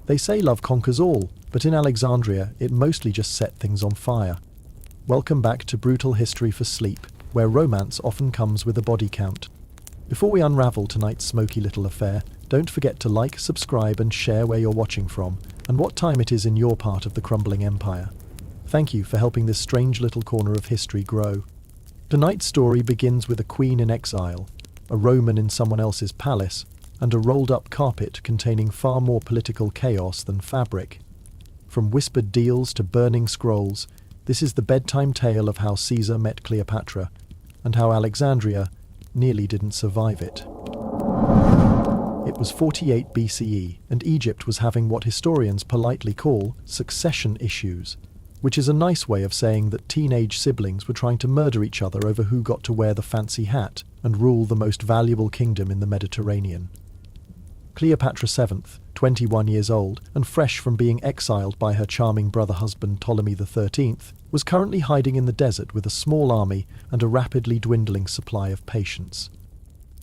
They say love conquers all, but in Alexandria it mostly just set things on fire. Welcome back to Brutal History for Sleep, where romance often comes with a body count. Before we unravel tonight's smoky little affair, don't forget to like, subscribe and share where you're watching from, and what time it is in your part of the crumbling empire. Thank you for helping this strange little corner of history grow. Tonight's story begins with a queen in exile, a Roman in someone else's palace, and a rolled-up carpet containing far more political chaos than fabric. From whispered deals to burning scrolls, this is the bedtime tale of how Caesar met Cleopatra, and how Alexandria nearly didn't survive it. It was 48 BCE, and Egypt was having what historians politely call succession issues, which is a nice way of saying that teenage siblings were trying to murder each other over who got to wear the fancy hat and rule the most valuable kingdom in the Mediterranean. Cleopatra VII, 21 years old and fresh from being exiled by her charming brother-husband Ptolemy XIII, was currently hiding in the desert with a small army and a rapidly dwindling supply of patience.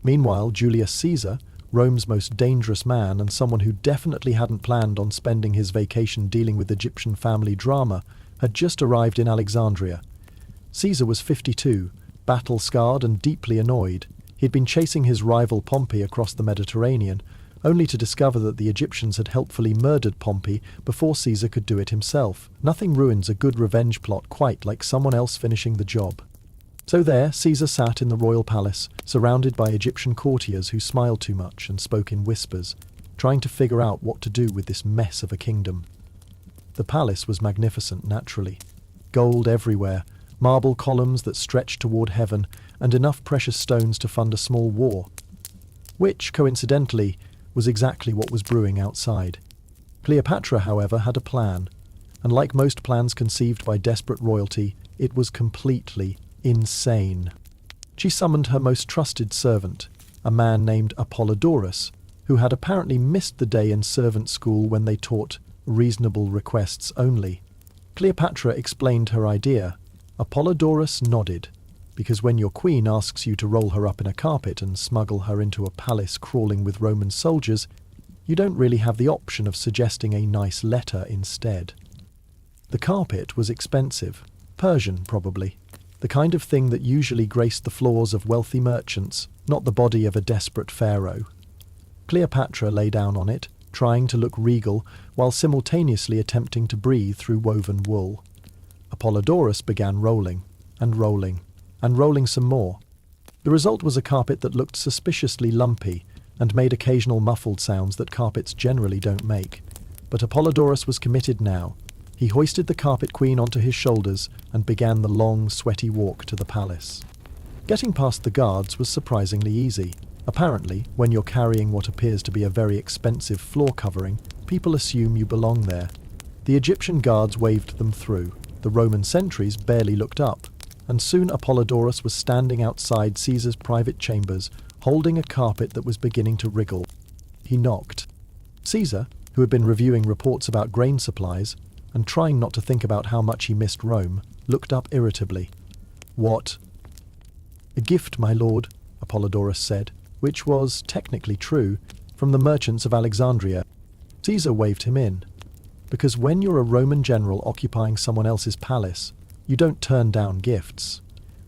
Meanwhile, Julius Caesar, Rome's most dangerous man and someone who definitely hadn't planned on spending his vacation dealing with Egyptian family drama, had just arrived in Alexandria. Caesar was 52, battle-scarred and deeply annoyed. He'd been chasing his rival Pompey across the Mediterranean, only to discover that the Egyptians had helpfully murdered Pompey before Caesar could do it himself. Nothing ruins a good revenge plot quite like someone else finishing the job. So there, Caesar sat in the royal palace, surrounded by Egyptian courtiers who smiled too much and spoke in whispers, trying to figure out what to do with this mess of a kingdom. The palace was magnificent, naturally. Gold everywhere, marble columns that stretched toward heaven, and enough precious stones to fund a small war. Which, coincidentally, was exactly what was brewing outside. Cleopatra, however, had a plan, and like most plans conceived by desperate royalty, it was completely insane. She summoned her most trusted servant, a man named Apollodorus, who had apparently missed the day in servant school when they taught reasonable requests only. Cleopatra explained her idea. Apollodorus nodded, because when your queen asks you to roll her up in a carpet and smuggle her into a palace crawling with Roman soldiers, you don't really have the option of suggesting a nice letter instead. The carpet was expensive, Persian probably, the kind of thing that usually graced the floors of wealthy merchants, not the body of a desperate pharaoh. Cleopatra lay down on it, trying to look regal while simultaneously attempting to breathe through woven wool. Apollodorus began rolling, and rolling, and rolling some more. The result was a carpet that looked suspiciously lumpy and made occasional muffled sounds that carpets generally don't make. But Apollodorus was committed now. He hoisted the carpet queen onto his shoulders and began the long, sweaty walk to the palace. Getting past the guards was surprisingly easy. Apparently, when you're carrying what appears to be a very expensive floor covering, people assume you belong there. The Egyptian guards waved them through. The Roman sentries barely looked up, and soon Apollodorus was standing outside Caesar's private chambers, holding a carpet that was beginning to wriggle. He knocked. Caesar, who had been reviewing reports about grain supplies, and trying not to think about how much he missed Rome, looked up irritably. "What?" "A gift, my lord," Apollodorus said, which was technically true, from the merchants of Alexandria. Caesar waved him in, because when you're a Roman general occupying someone else's palace, you don't turn down gifts.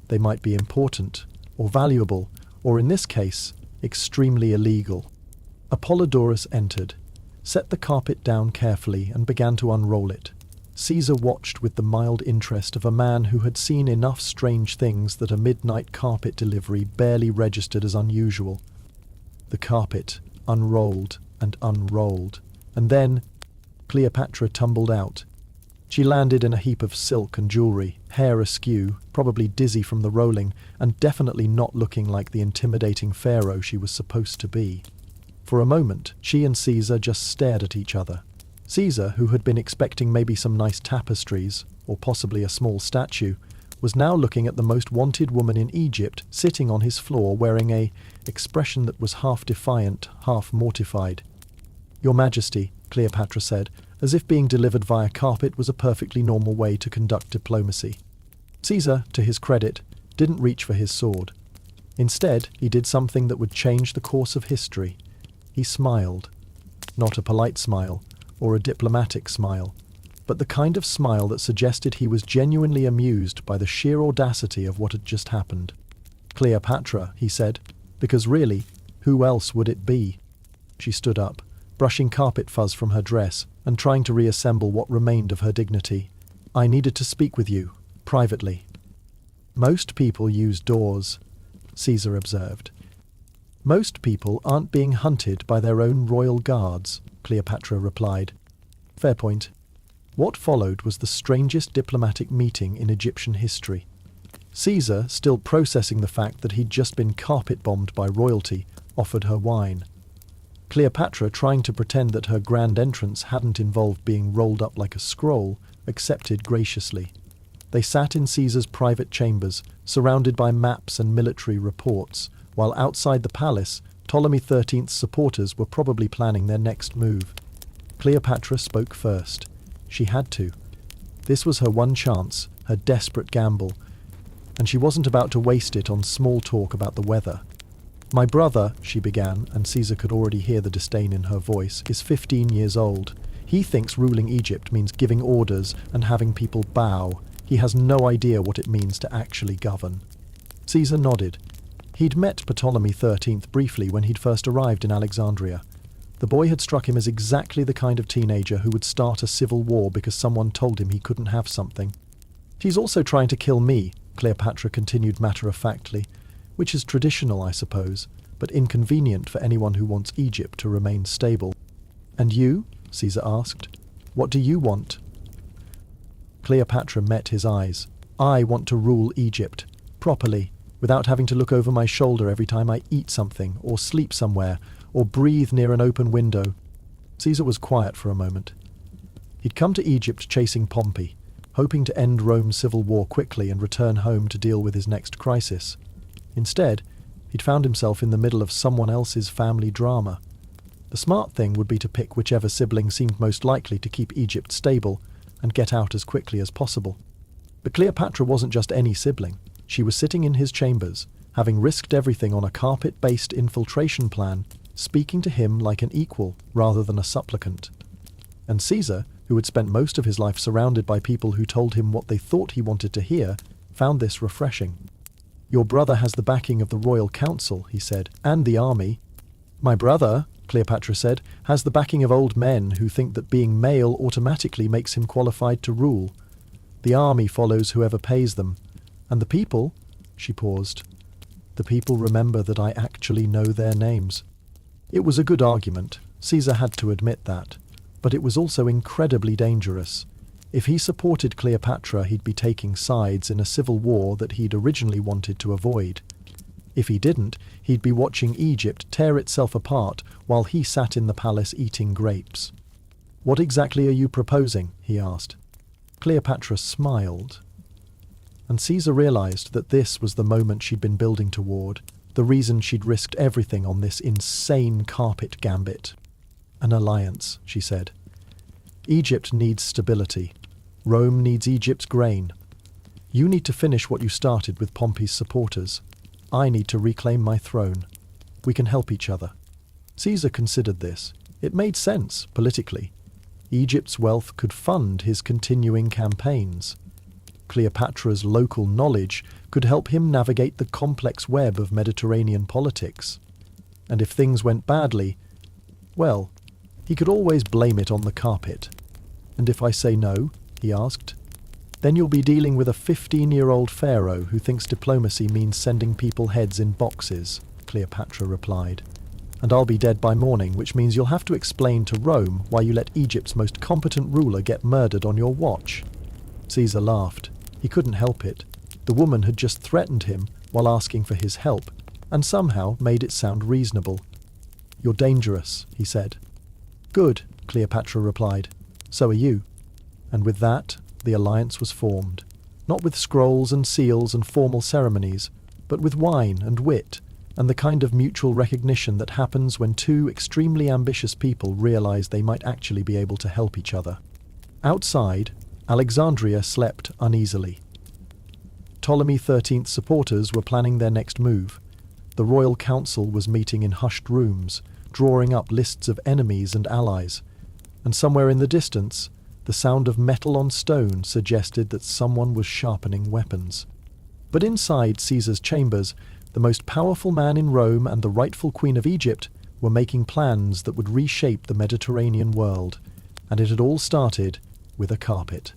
They might be important, or valuable, or in this case, extremely illegal. Apollodorus entered, set the carpet down carefully and began to unroll it. Caesar watched with the mild interest of a man who had seen enough strange things that a midnight carpet delivery barely registered as unusual. The carpet unrolled and unrolled, and then Cleopatra tumbled out. She landed in a heap of silk and jewellery, hair askew, probably dizzy from the rolling, and definitely not looking like the intimidating pharaoh she was supposed to be. For a moment, she and Caesar just stared at each other. Caesar, who had been expecting maybe some nice tapestries, or possibly a small statue, was now looking at the most wanted woman in Egypt sitting on his floor wearing a expression that was half defiant, half mortified. "Your Majesty," Cleopatra said, as if being delivered via carpet was a perfectly normal way to conduct diplomacy. Caesar, to his credit, didn't reach for his sword. Instead, he did something that would change the course of history. He smiled. Not a polite smile, or a diplomatic smile, but the kind of smile that suggested he was genuinely amused by the sheer audacity of what had just happened. "Cleopatra," he said, "because really, who else would it be?" She stood up, brushing carpet fuzz from her dress and trying to reassemble what remained of her dignity. "I needed to speak with you, privately." "Most people use doors," Caesar observed. "Most people aren't being hunted by their own royal guards," Cleopatra replied. "Fair point." What followed was the strangest diplomatic meeting in Egyptian history. Caesar, still processing the fact that he'd just been carpet-bombed by royalty, offered her wine. Cleopatra, trying to pretend that her grand entrance hadn't involved being rolled up like a scroll, accepted graciously. They sat in Caesar's private chambers, surrounded by maps and military reports, while outside the palace, Ptolemy XIII's supporters were probably planning their next move. Cleopatra spoke first. She had to. This was her one chance, her desperate gamble, and she wasn't about to waste it on small talk about the weather. "My brother," she began, and Caesar could already hear the disdain in her voice, "is 15 years old. He thinks ruling Egypt means giving orders and having people bow. He has no idea what it means to actually govern." Caesar nodded. He'd met Ptolemy XIII briefly when he'd first arrived in Alexandria. The boy had struck him as exactly the kind of teenager who would start a civil war because someone told him he couldn't have something. "He's also trying to kill me," Cleopatra continued matter-of-factly, "which is traditional, I suppose, but inconvenient for anyone who wants Egypt to remain stable." "And you?" Caesar asked. "What do you want?" Cleopatra met his eyes. "I want to rule Egypt, properly, without having to look over my shoulder every time I eat something, or sleep somewhere, or breathe near an open window." Caesar was quiet for a moment. He'd come to Egypt chasing Pompey, hoping to end Rome's civil war quickly and return home to deal with his next crisis. Instead, he'd found himself in the middle of someone else's family drama. The smart thing would be to pick whichever sibling seemed most likely to keep Egypt stable and get out as quickly as possible. But Cleopatra wasn't just any sibling. She was sitting in his chambers, having risked everything on a carpet-based infiltration plan, speaking to him like an equal rather than a supplicant. And Caesar, who had spent most of his life surrounded by people who told him what they thought he wanted to hear, found this refreshing. "Your brother has the backing of the royal council," he said, "and the army." "My brother," Cleopatra said, "has the backing of old men who think that being male automatically makes him qualified to rule. The army follows whoever pays them. And the people," she paused, "the people remember that I actually know their names." It was a good argument, Caesar had to admit that, but it was also incredibly dangerous. If he supported Cleopatra, he'd be taking sides in a civil war that he'd originally wanted to avoid. If he didn't, he'd be watching Egypt tear itself apart while he sat in the palace eating grapes. "What exactly are you proposing?" he asked. Cleopatra smiled, and Caesar realized that this was the moment she'd been building toward, the reason she'd risked everything on this insane carpet gambit. "An alliance," she said. "Egypt needs stability. Rome needs Egypt's grain. You need to finish what you started with Pompey's supporters. I need to reclaim my throne. We can help each other." Caesar considered this. It made sense, politically. Egypt's wealth could fund his continuing campaigns. Cleopatra's local knowledge could help him navigate the complex web of Mediterranean politics. And if things went badly, well, he could always blame it on the carpet. "And if I say no?" he asked. "Then you'll be dealing with a 15-year-old pharaoh who thinks diplomacy means sending people heads in boxes," Cleopatra replied. "And I'll be dead by morning, which means you'll have to explain to Rome why you let Egypt's most competent ruler get murdered on your watch." Caesar laughed. He couldn't help it. The woman had just threatened him while asking for his help, and somehow made it sound reasonable. "You're dangerous," he said. "Good," Cleopatra replied. "So are you." And with that, the alliance was formed. Not with scrolls and seals and formal ceremonies, but with wine and wit, and the kind of mutual recognition that happens when two extremely ambitious people realize they might actually be able to help each other. Outside, Alexandria slept uneasily. Ptolemy XIII's supporters were planning their next move. The royal council was meeting in hushed rooms, drawing up lists of enemies and allies. and somewhere in the distance, the sound of metal on stone suggested that someone was sharpening weapons. But inside Caesar's chambers, the most powerful man in Rome and the rightful Queen of Egypt were making plans that would reshape the Mediterranean world, and it had all started with a carpet.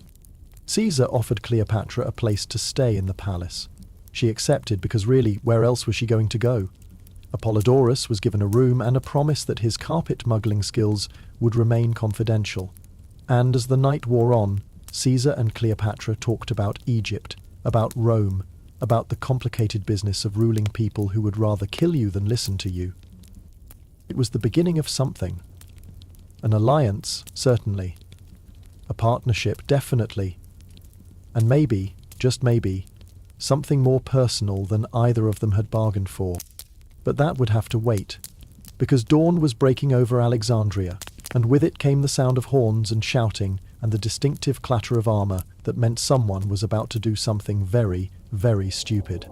Caesar offered Cleopatra a place to stay in the palace. She accepted because really, where else was she going to go? Apollodorus was given a room and a promise that his carpet-muggling skills would remain confidential. And as the night wore on, Caesar and Cleopatra talked about Egypt, about Rome, about the complicated business of ruling people who would rather kill you than listen to you. It was the beginning of something. An alliance, certainly. A partnership, definitely. And maybe, just maybe, something more personal than either of them had bargained for. But that would have to wait, because dawn was breaking over Alexandria, and with it came the sound of horns and shouting and the distinctive clatter of armor that meant someone was about to do something very, very stupid.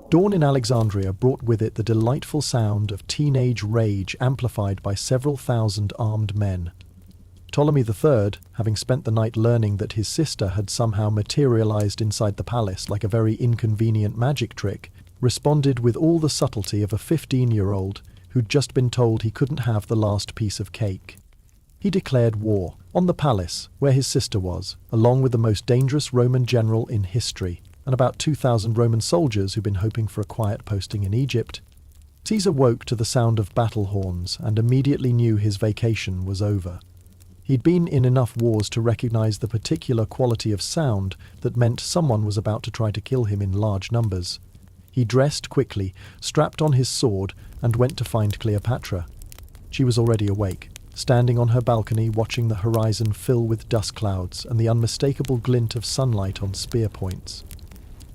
Dawn in Alexandria brought with it the delightful sound of teenage rage amplified by several thousand armed men. Ptolemy III, having spent the night learning that his sister had somehow materialized inside the palace like a very inconvenient magic trick, responded with all the subtlety of a 15-year-old who'd just been told he couldn't have the last piece of cake. He declared war on the palace where his sister was, along with the most dangerous Roman general in history, and about 2,000 Roman soldiers who'd been hoping for a quiet posting in Egypt. Caesar woke to the sound of battle horns and immediately knew his vacation was over. He'd been in enough wars to recognize the particular quality of sound that meant someone was about to try to kill him in large numbers. He dressed quickly, strapped on his sword, and went to find Cleopatra. She was already awake, standing on her balcony watching the horizon fill with dust clouds and the unmistakable glint of sunlight on spear points.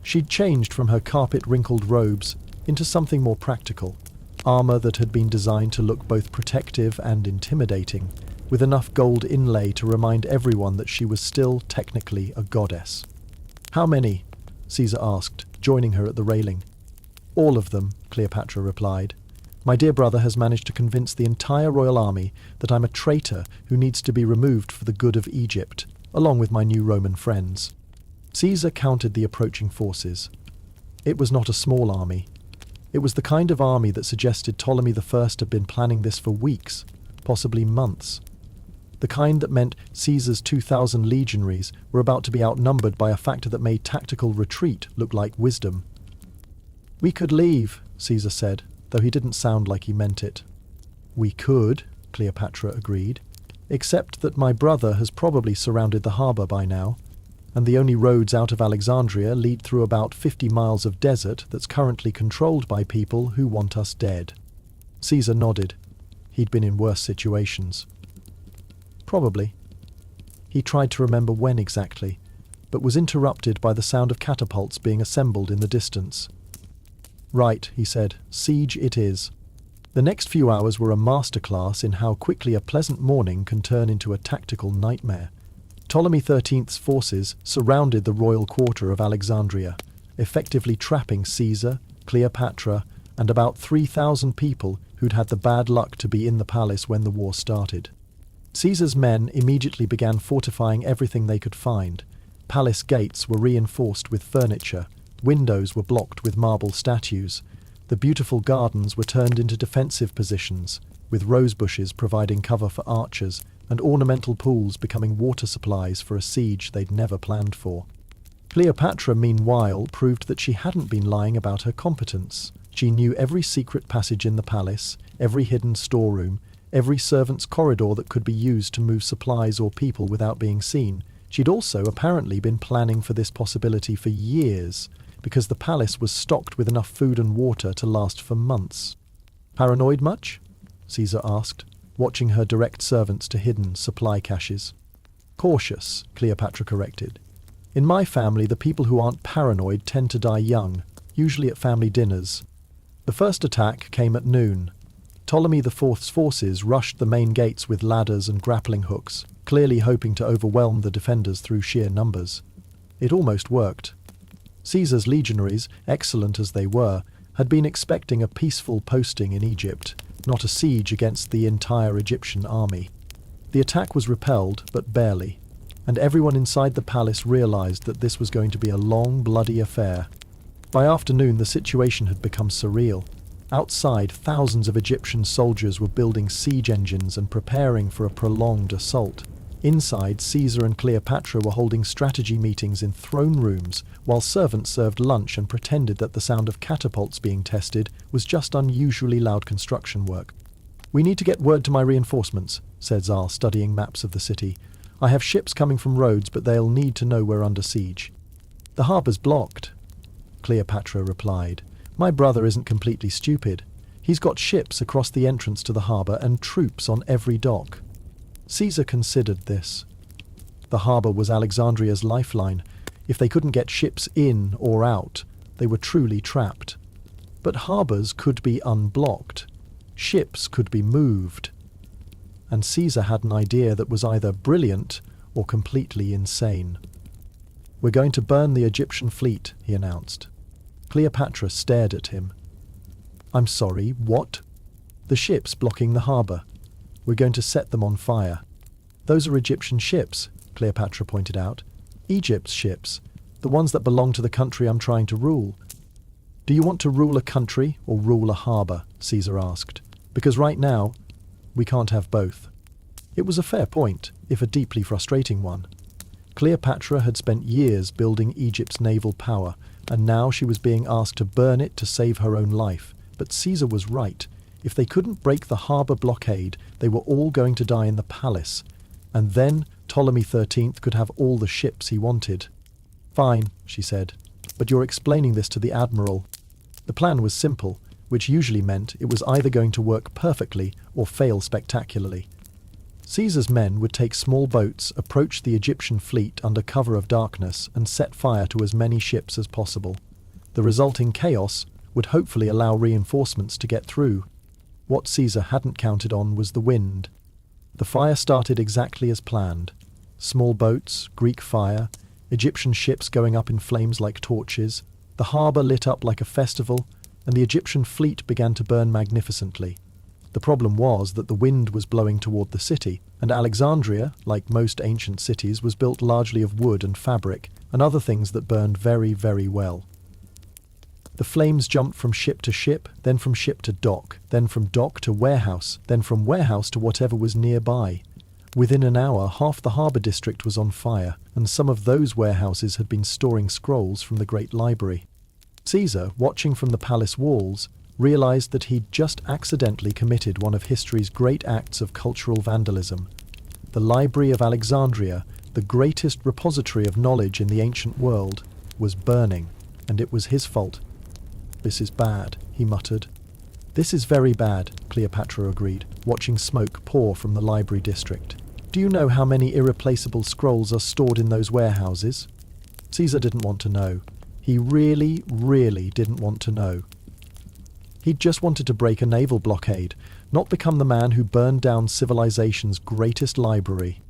She'd changed from her carpet-wrinkled robes into something more practical, armor that had been designed to look both protective and intimidating, with enough gold inlay to remind everyone that she was still technically a goddess. "How many?" Caesar asked, joining her at the railing. "All of them," Cleopatra replied. "My dear brother has managed to convince the entire royal army that I'm a traitor who needs to be removed for the good of Egypt, along with my new Roman friends." Caesar counted the approaching forces. It was not a small army. It was the kind of army that suggested Ptolemy I had been planning this for weeks, possibly months. The kind that meant Caesar's 2,000 legionaries were about to be outnumbered by a factor that made tactical retreat look like wisdom. "We could leave," Caesar said, though he didn't sound like he meant it. "We could," Cleopatra agreed, "except that my brother has probably surrounded the harbour by now, and the only roads out of Alexandria lead through about 50 miles of desert that's currently controlled by people who want us dead." Caesar nodded. He'd been in worse situations. Probably. He tried to remember when exactly, but was interrupted by the sound of catapults being assembled in the distance. "Right," he said, "siege it is." The next few hours were a masterclass in how quickly a pleasant morning can turn into a tactical nightmare. Ptolemy XIII's forces surrounded the royal quarter of Alexandria, effectively trapping Caesar, Cleopatra, and about 3,000 people who'd had the bad luck to be in the palace when the war started. Caesar's men immediately began fortifying everything they could find. Palace gates were reinforced with furniture, windows were blocked with marble statues, the beautiful gardens were turned into defensive positions, with rose bushes providing cover for archers, and ornamental pools becoming water supplies for a siege they'd never planned for. Cleopatra, meanwhile, proved that she hadn't been lying about her competence. She knew every secret passage in the palace, every hidden storeroom, every servant's corridor that could be used to move supplies or people without being seen. She'd also apparently been planning for this possibility for years, because the palace was stocked with enough food and water to last for months. "Paranoid much?" Caesar asked, watching her direct servants to hidden supply caches. "Cautious," Cleopatra corrected. "In my family, the people who aren't paranoid tend to die young, usually at family dinners." The first attack came at noon. Ptolemy IV's forces rushed the main gates with ladders and grappling hooks, clearly hoping to overwhelm the defenders through sheer numbers. It almost worked. Caesar's legionaries, excellent as they were, had been expecting a peaceful posting in Egypt, not a siege against the entire Egyptian army. The attack was repelled, but barely, and everyone inside the palace realized that this was going to be a long, bloody affair. By afternoon, the situation had become surreal. Outside, thousands of Egyptian soldiers were building siege engines and preparing for a prolonged assault. Inside, Caesar and Cleopatra were holding strategy meetings in throne rooms, while servants served lunch and pretended that the sound of catapults being tested was just unusually loud construction work. "We need to get word to my reinforcements," said Zal, studying maps of the city. "I have ships coming from Rhodes, but they'll need to know we're under siege." "The harbour's blocked," Cleopatra replied. "My brother isn't completely stupid. He's got ships across the entrance to the harbour and troops on every dock." Caesar considered this. The harbour was Alexandria's lifeline. If they couldn't get ships in or out, they were truly trapped. But harbours could be unblocked. Ships could be moved. And Caesar had an idea that was either brilliant or completely insane. "We're going to burn the Egyptian fleet," he announced. Cleopatra stared at him. "I'm sorry, what?" "The ships blocking the harbour. We're going to set them on fire." "Those are Egyptian ships," Cleopatra pointed out. "Egypt's ships, the ones that belong to the country I'm trying to rule." "Do you want to rule a country or rule a harbour?" Caesar asked. "Because right now, we can't have both." It was a fair point, if a deeply frustrating one. Cleopatra had spent years building Egypt's naval power, and now she was being asked to burn it to save her own life. But Caesar was right. If they couldn't break the harbour blockade, they were all going to die in the palace. And then Ptolemy XIII could have all the ships he wanted. "Fine," she said, "but you're explaining this to the admiral." The plan was simple, which usually meant it was either going to work perfectly or fail spectacularly. Caesar's men would take small boats, approach the Egyptian fleet under cover of darkness, and set fire to as many ships as possible. The resulting chaos would hopefully allow reinforcements to get through. What Caesar hadn't counted on was the wind. The fire started exactly as planned. Small boats, Greek fire, Egyptian ships going up in flames like torches, the harbour lit up like a festival, and the Egyptian fleet began to burn magnificently. The problem was that the wind was blowing toward the city, and Alexandria, like most ancient cities, was built largely of wood and fabric, and other things that burned very, very well. The flames jumped from ship to ship, then from ship to dock, then from dock to warehouse, then from warehouse to whatever was nearby. Within an hour, half the harbour district was on fire, and some of those warehouses had been storing scrolls from the Great Library. Caesar, watching from the palace walls, realized that he'd just accidentally committed one of history's great acts of cultural vandalism. The Library of Alexandria, the greatest repository of knowledge in the ancient world, was burning, and it was his fault. "This is bad," he muttered. "This is very bad," Cleopatra agreed, watching smoke pour from the library district. "Do you know how many irreplaceable scrolls are stored in those warehouses?" Caesar didn't want to know. He really, really didn't want to know. He'd just wanted to break a naval blockade, not become the man who burned down civilization's greatest library.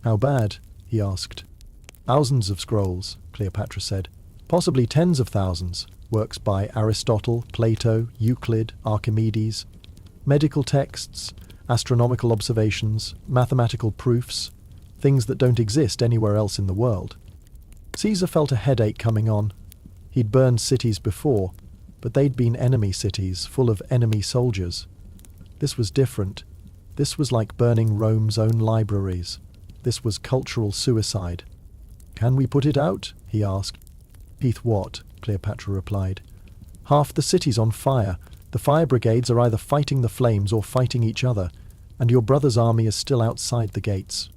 "How bad?" he asked. "Thousands of scrolls," Cleopatra said. "Possibly tens of thousands. Works by Aristotle, Plato, Euclid, Archimedes. Medical texts, astronomical observations, mathematical proofs. Things that don't exist anywhere else in the world." Caesar felt a headache coming on. He'd burned cities before, but they'd been enemy cities, full of enemy soldiers. This was different. This was like burning Rome's own libraries. This was cultural suicide. "Can we put it out?" he asked. "Heath what?" Cleopatra replied. "Half the city's on fire. The fire brigades are either fighting the flames or fighting each other, and your brother's army is still outside the gates."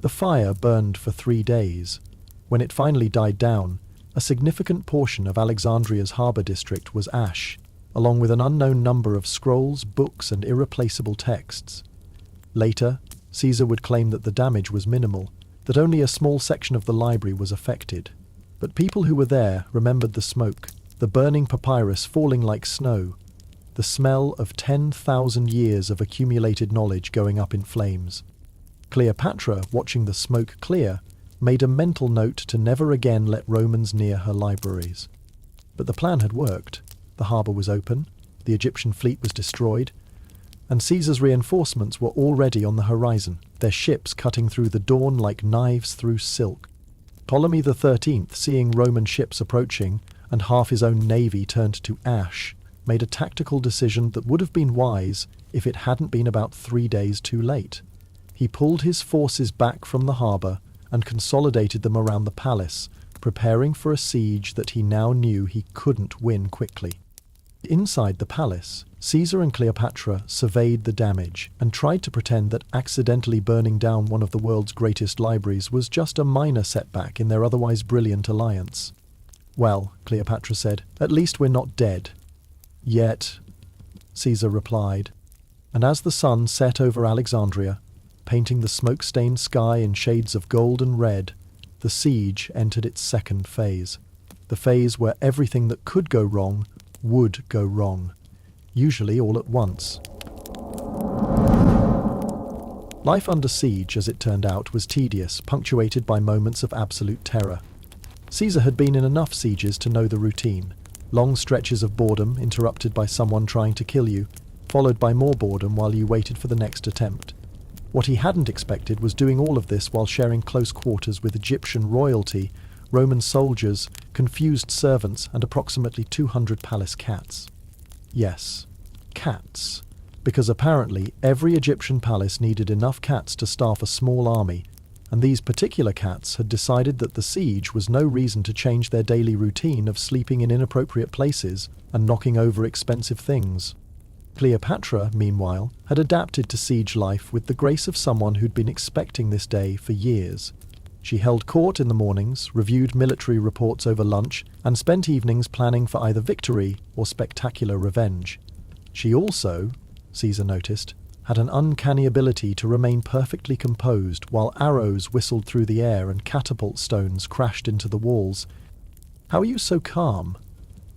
The fire burned for 3 days. When it finally died down, a significant portion of Alexandria's harbour district was ash, along with an unknown number of scrolls, books, and irreplaceable texts. Later, Caesar would claim that the damage was minimal, that only a small section of the library was affected. But people who were there remembered the smoke, the burning papyrus falling like snow, the smell of 10,000 years of accumulated knowledge going up in flames. Cleopatra, watching the smoke clear, made a mental note to never again let Romans near her libraries. But the plan had worked. The harbour was open, the Egyptian fleet was destroyed, and Caesar's reinforcements were already on the horizon, their ships cutting through the dawn like knives through silk. Ptolemy XIII, seeing Roman ships approaching and half his own navy turned to ash, made a tactical decision that would have been wise if it hadn't been about 3 days too late. He pulled his forces back from the harbour and consolidated them around the palace, preparing for a siege that he now knew he couldn't win quickly. Inside the palace, Caesar and Cleopatra surveyed the damage and tried to pretend that accidentally burning down one of the world's greatest libraries was just a minor setback in their otherwise brilliant alliance. "Well," Cleopatra said, "at least we're not dead." "Yet," Caesar replied, and as the sun set over Alexandria, painting the smoke-stained sky in shades of gold and red, the siege entered its second phase, the phase where everything that could go wrong would go wrong, usually all at once. Life under siege, as it turned out, was tedious, punctuated by moments of absolute terror. Caesar had been in enough sieges to know the routine: long stretches of boredom interrupted by someone trying to kill you, followed by more boredom while you waited for the next attempt. What he hadn't expected was doing all of this while sharing close quarters with Egyptian royalty, Roman soldiers, confused servants, and approximately 200 palace cats. Yes, cats. Because apparently every Egyptian palace needed enough cats to staff a small army, and these particular cats had decided that the siege was no reason to change their daily routine of sleeping in inappropriate places and knocking over expensive things. Cleopatra, meanwhile, had adapted to siege life with the grace of someone who'd been expecting this day for years. She held court in the mornings, reviewed military reports over lunch, and spent evenings planning for either victory or spectacular revenge. She also, Caesar noticed, had an uncanny ability to remain perfectly composed while arrows whistled through the air and catapult stones crashed into the walls. "How are you so calm?"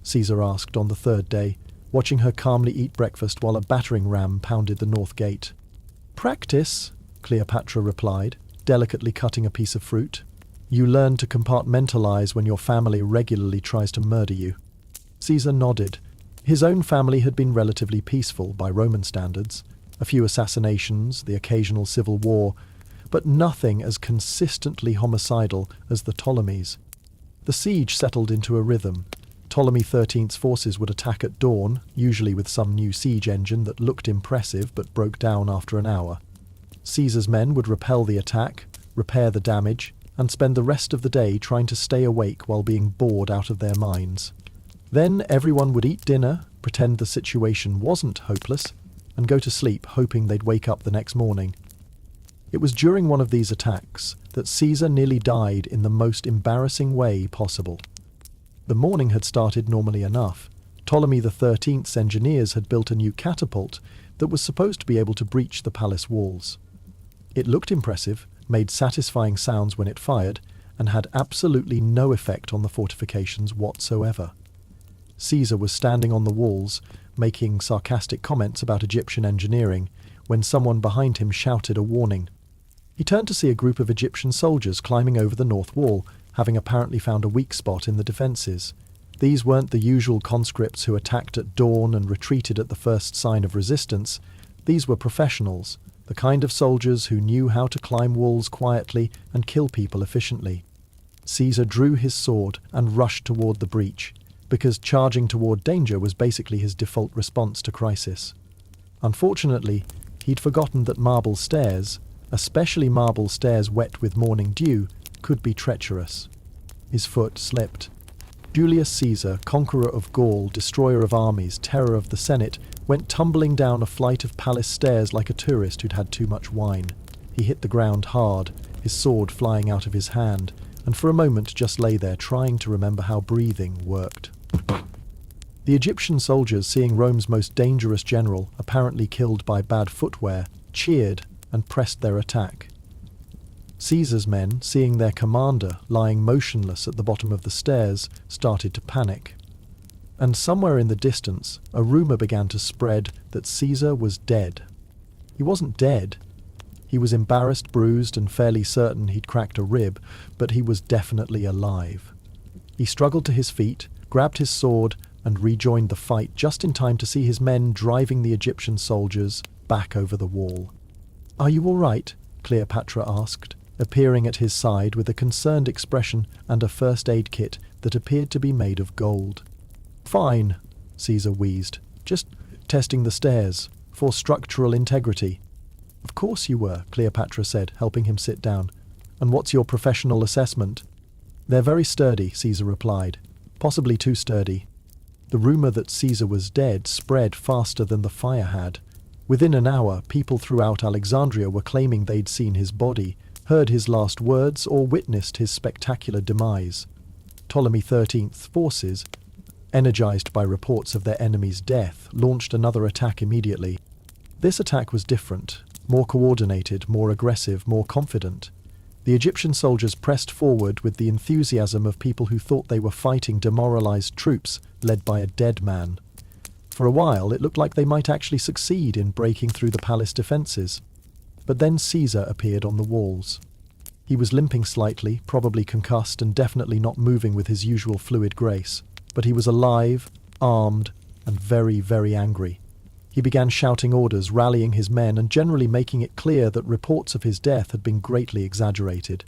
Caesar asked on the third day, watching her calmly eat breakfast while a battering ram pounded the north gate. "Practice," Cleopatra replied, delicately cutting a piece of fruit. "You learn to compartmentalize when your family regularly tries to murder you." Caesar nodded. His own family had been relatively peaceful by Roman standards. A few assassinations, the occasional civil war, but nothing as consistently homicidal as the Ptolemies. The siege settled into a rhythm. Ptolemy XIII's forces would attack at dawn, usually with some new siege engine that looked impressive but broke down after an hour. Caesar's men would repel the attack, repair the damage, and spend the rest of the day trying to stay awake while being bored out of their minds. Then everyone would eat dinner, pretend the situation wasn't hopeless, and go to sleep hoping they'd wake up the next morning. It was during one of these attacks that Caesar nearly died in the most embarrassing way possible. The morning had started normally enough. Ptolemy XIII's engineers had built a new catapult that was supposed to be able to breach the palace walls. It looked impressive, made satisfying sounds when it fired, and had absolutely no effect on the fortifications whatsoever. Caesar was standing on the walls, making sarcastic comments about Egyptian engineering, when someone behind him shouted a warning. He turned to see a group of Egyptian soldiers climbing over the north wall, having apparently found a weak spot in the defences. These weren't the usual conscripts who attacked at dawn and retreated at the first sign of resistance. These were professionals, the kind of soldiers who knew how to climb walls quietly and kill people efficiently. Caesar drew his sword and rushed toward the breach, because charging toward danger was basically his default response to crisis. Unfortunately, he'd forgotten that marble stairs, especially marble stairs wet with morning dew, could be treacherous. His foot slipped. Julius Caesar, conqueror of Gaul, destroyer of armies, terror of the Senate, went tumbling down a flight of palace stairs like a tourist who'd had too much wine. He hit the ground hard, his sword flying out of his hand, and for a moment just lay there trying to remember how breathing worked. The Egyptian soldiers, seeing Rome's most dangerous general apparently killed by bad footwear, cheered and pressed their attack. Caesar's men, seeing their commander lying motionless at the bottom of the stairs, started to panic. And somewhere in the distance, a rumour began to spread that Caesar was dead. He wasn't dead. He was embarrassed, bruised, and fairly certain he'd cracked a rib, but he was definitely alive. He struggled to his feet, grabbed his sword, and rejoined the fight just in time to see his men driving the Egyptian soldiers back over the wall. "Are you all right?" Cleopatra asked, appearing at his side with a concerned expression and a first aid kit that appeared to be made of gold. "Fine," Caesar wheezed. "Just testing the stairs for structural integrity." "Of course you were," Cleopatra said, helping him sit down. "And what's your professional assessment?" "They're very sturdy," Caesar replied. "Possibly too sturdy." The rumour that Caesar was dead spread faster than the fire had. Within an hour, people throughout Alexandria were claiming they'd seen his body, heard his last words, or witnessed his spectacular demise. Ptolemy XIII's forces, energized by reports of their enemy's death, launched another attack immediately. This attack was different, more coordinated, more aggressive, more confident. The Egyptian soldiers pressed forward with the enthusiasm of people who thought they were fighting demoralized troops led by a dead man. For a while, it looked like they might actually succeed in breaking through the palace defenses. But then Caesar appeared on the walls. He was limping slightly, probably concussed, and definitely not moving with his usual fluid grace. But he was alive, armed, and very, very angry. He began shouting orders, rallying his men, and generally making it clear that reports of his death had been greatly exaggerated.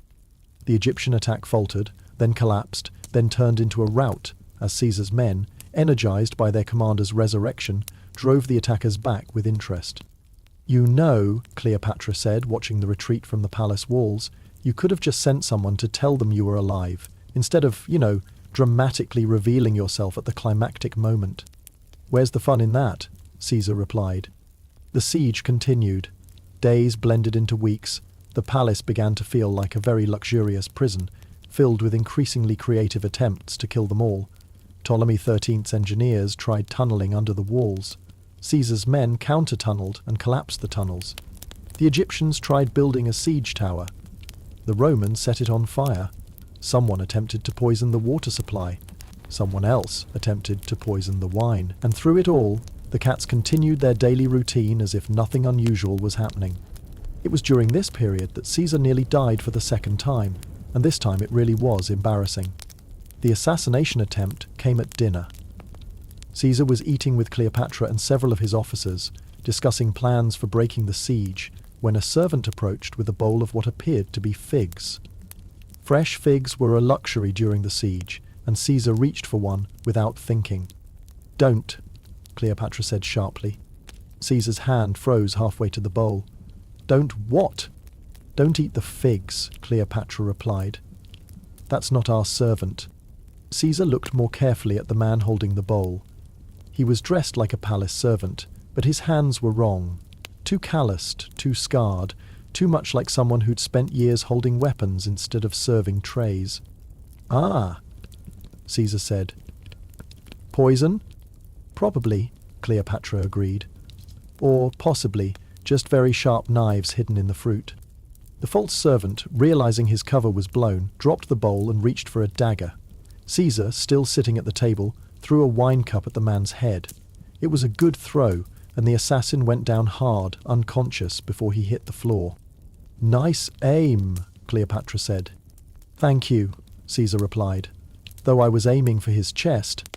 The Egyptian attack faltered, then collapsed, then turned into a rout, as Caesar's men, energized by their commander's resurrection, drove the attackers back with interest. "You know," Cleopatra said, watching the retreat from the palace walls, "you could have just sent someone to tell them you were alive, instead of, dramatically revealing yourself at the climactic moment." "Where's the fun in that?" Caesar replied. The siege continued. Days blended into weeks. The palace began to feel like a very luxurious prison, filled with increasingly creative attempts to kill them all. Ptolemy XIII's engineers tried tunneling under the walls. Caesar's men counter-tunneled and collapsed the tunnels. The Egyptians tried building a siege tower. The Romans set it on fire. Someone attempted to poison the water supply. Someone else attempted to poison the wine. And through it all, the cats continued their daily routine as if nothing unusual was happening. It was during this period that Caesar nearly died for the second time, and this time it really was embarrassing. The assassination attempt came at dinner. Caesar was eating with Cleopatra and several of his officers, discussing plans for breaking the siege, when a servant approached with a bowl of what appeared to be figs. Fresh figs were a luxury during the siege, and Caesar reached for one without thinking. "Don't," Cleopatra said sharply. Caesar's hand froze halfway to the bowl. "Don't what?" "Don't eat the figs," Cleopatra replied. "That's not our servant." Caesar looked more carefully at the man holding the bowl. He was dressed like a palace servant, but his hands were wrong. Too calloused, too scarred, too much like someone who'd spent years holding weapons instead of serving trays. "Ah," Caesar said. "Poison?" "Probably," Cleopatra agreed. "Or, possibly, just very sharp knives hidden in the fruit." The false servant, realizing his cover was blown, dropped the bowl and reached for a dagger. Caesar, still sitting at the table, threw a wine cup at the man's head. It was a good throw, and the assassin went down hard, unconscious, before he hit the floor. "Nice aim," Cleopatra said. "Thank you," Caesar replied, "though I was aiming for his chest."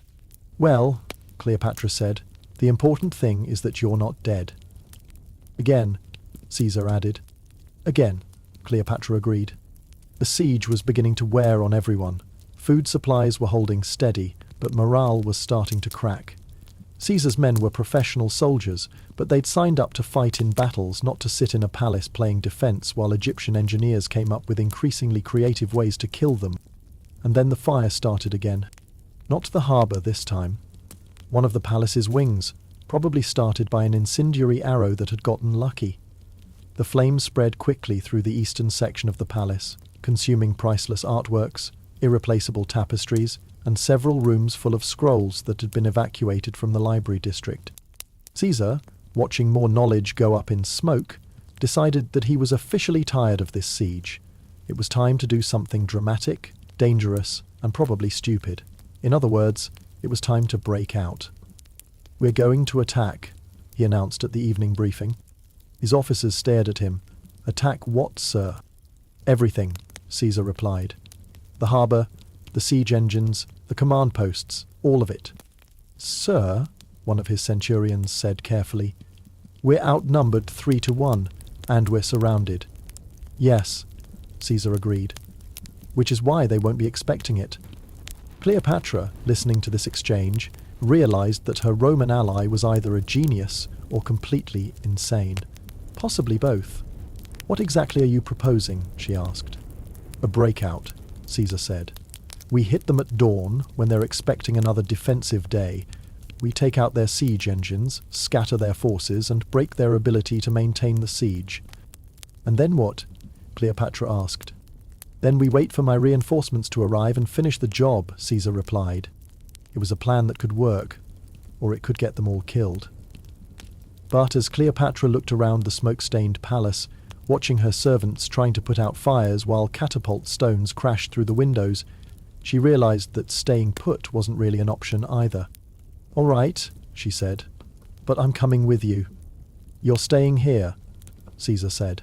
"Well," Cleopatra said, "the important thing is that you're not dead." "Again," Caesar added. "Again," Cleopatra agreed. The siege was beginning to wear on everyone. Food supplies were holding steady, but morale was starting to crack. Caesar's men were professional soldiers, but they'd signed up to fight in battles, not to sit in a palace playing defense while Egyptian engineers came up with increasingly creative ways to kill them. And then the fire started again. Not the harbour this time. One of the palace's wings, probably started by an incendiary arrow that had gotten lucky. The flames spread quickly through the eastern section of the palace, consuming priceless artworks, irreplaceable tapestries, and several rooms full of scrolls that had been evacuated from the library district. Caesar, watching more knowledge go up in smoke, decided that he was officially tired of this siege. It was time to do something dramatic, dangerous, and probably stupid. In other words, it was time to break out. "We're going to attack," he announced at the evening briefing. His officers stared at him. "Attack what, sir?" "Everything," Caesar replied. "The harbour, the siege engines, the command posts, all of it." "Sir," one of his centurions said carefully, We're outnumbered 3-1, and we're surrounded. Yes, Caesar agreed, which is why they won't be expecting it. Cleopatra, listening to this exchange, realized that her Roman ally was either a genius or completely insane. Possibly both. What exactly are you proposing? She asked. A breakout, Caesar said. We hit them at dawn when they're expecting another defensive day. We take out their siege engines, scatter their forces, and break their ability to maintain the siege. And then what? Cleopatra asked. Then we wait for my reinforcements to arrive and finish the job, Caesar replied. It was a plan that could work, or it could get them all killed. But as Cleopatra looked around the smoke-stained palace, watching her servants trying to put out fires while catapult stones crashed through the windows, she realized that staying put wasn't really an option either. All right, she said, but I'm coming with you. You're staying here, Caesar said.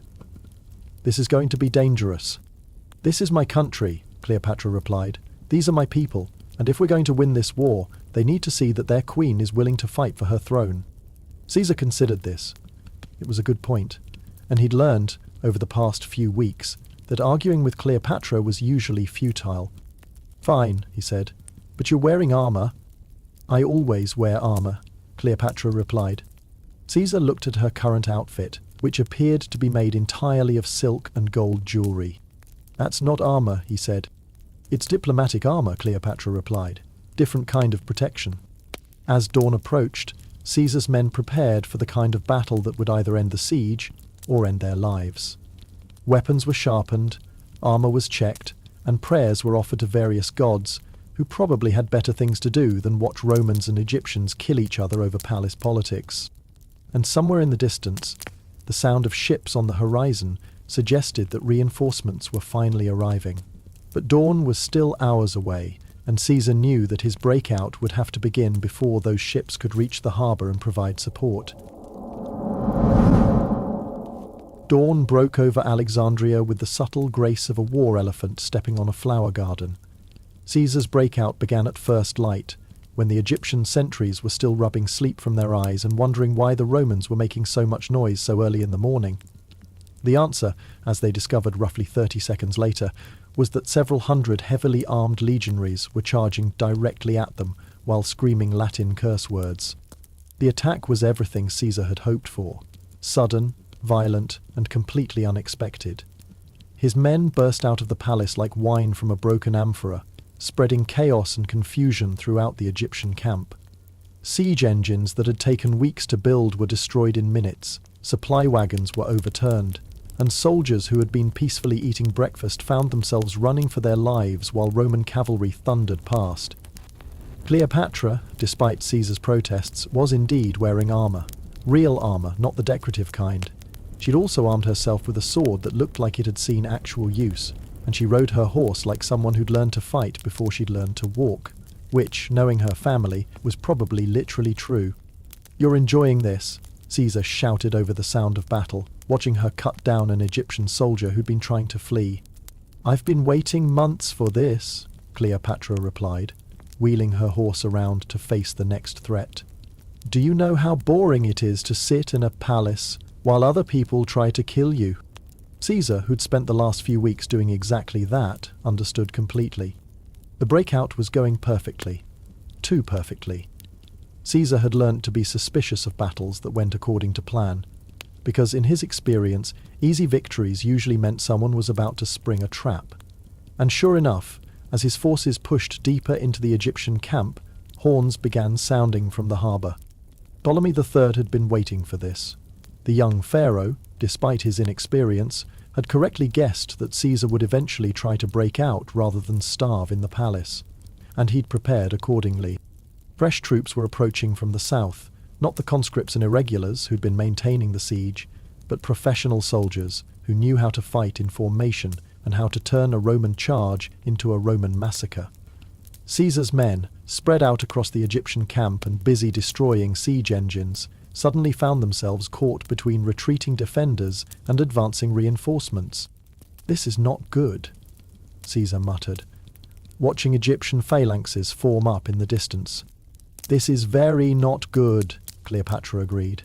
This is going to be dangerous. This is my country, Cleopatra replied. These are my people, and if we're going to win this war, they need to see that their queen is willing to fight for her throne. Caesar considered this. It was a good point, and he'd learned, over the past few weeks, that arguing with Cleopatra was usually futile. Fine, he said, but you're wearing armor. I always wear armor, Cleopatra replied. Caesar looked at her current outfit, which appeared to be made entirely of silk and gold jewelry. That's not armor, he said. It's diplomatic armor, Cleopatra replied. Different kind of protection. As dawn approached, Caesar's men prepared for the kind of battle that would either end the siege or end their lives. Weapons were sharpened, armor was checked, and prayers were offered to various gods, who probably had better things to do than watch Romans and Egyptians kill each other over palace politics. And somewhere in the distance, the sound of ships on the horizon suggested that reinforcements were finally arriving. But dawn was still hours away, and Caesar knew that his breakout would have to begin before those ships could reach the harbour and provide support. Dawn broke over Alexandria with the subtle grace of a war elephant stepping on a flower garden. Caesar's breakout began at first light, when the Egyptian sentries were still rubbing sleep from their eyes and wondering why the Romans were making so much noise so early in the morning. The answer, as they discovered roughly 30 seconds later, was that several hundred heavily armed legionaries were charging directly at them while screaming Latin curse words. The attack was everything Caesar had hoped for: sudden, violent, and completely unexpected. His men burst out of the palace like wine from a broken amphora, spreading chaos and confusion throughout the Egyptian camp. Siege engines that had taken weeks to build were destroyed in minutes, supply wagons were overturned, and soldiers who had been peacefully eating breakfast found themselves running for their lives while Roman cavalry thundered past. Cleopatra, despite Caesar's protests, was indeed wearing armour. Real armour, not the decorative kind. She'd also armed herself with a sword that looked like it had seen actual use, and she rode her horse like someone who'd learned to fight before she'd learned to walk, which, knowing her family, was probably literally true. "You're enjoying this," Caesar shouted over the sound of battle, watching her cut down an Egyptian soldier who'd been trying to flee. "I've been waiting months for this," Cleopatra replied, wheeling her horse around to face the next threat. "Do you know how boring it is to sit in a palace while other people try to kill you?" Caesar, who'd spent the last few weeks doing exactly that, understood completely. The breakout was going perfectly. Too perfectly. Caesar had learnt to be suspicious of battles that went according to plan, because in his experience, easy victories usually meant someone was about to spring a trap. And sure enough, as his forces pushed deeper into the Egyptian camp, horns began sounding from the harbour. Ptolemy III had been waiting for this. The young pharaoh, despite his inexperience, had correctly guessed that Caesar would eventually try to break out rather than starve in the palace, and he'd prepared accordingly. Fresh troops were approaching from the south, not the conscripts and irregulars who'd been maintaining the siege, but professional soldiers who knew how to fight in formation and how to turn a Roman charge into a Roman massacre. Caesar's men, spread out across the Egyptian camp and busy destroying siege engines, suddenly found themselves caught between retreating defenders and advancing reinforcements. "This is not good," Caesar muttered, watching Egyptian phalanxes form up in the distance. "This is very not good," Cleopatra agreed.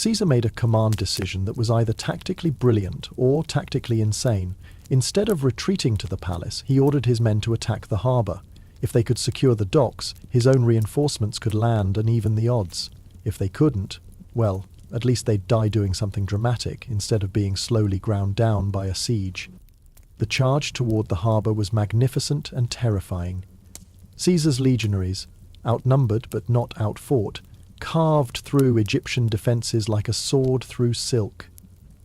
Caesar made a command decision that was either tactically brilliant or tactically insane. Instead of retreating to the palace, he ordered his men to attack the harbour. If they could secure the docks, his own reinforcements could land and even the odds. If they couldn't, well, at least they'd die doing something dramatic instead of being slowly ground down by a siege. The charge toward the harbour was magnificent and terrifying. Caesar's legionaries, outnumbered but not outfought, carved through Egyptian defences like a sword through silk.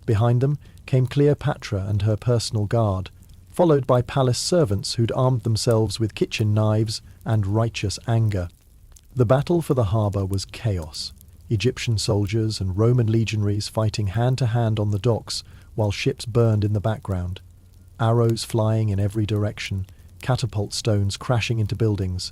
Behind them came Cleopatra and her personal guard, followed by palace servants who'd armed themselves with kitchen knives and righteous anger. The battle for the harbour was chaos. Egyptian soldiers and Roman legionaries fighting hand-to-hand on the docks while ships burned in the background. Arrows flying in every direction, catapult stones crashing into buildings.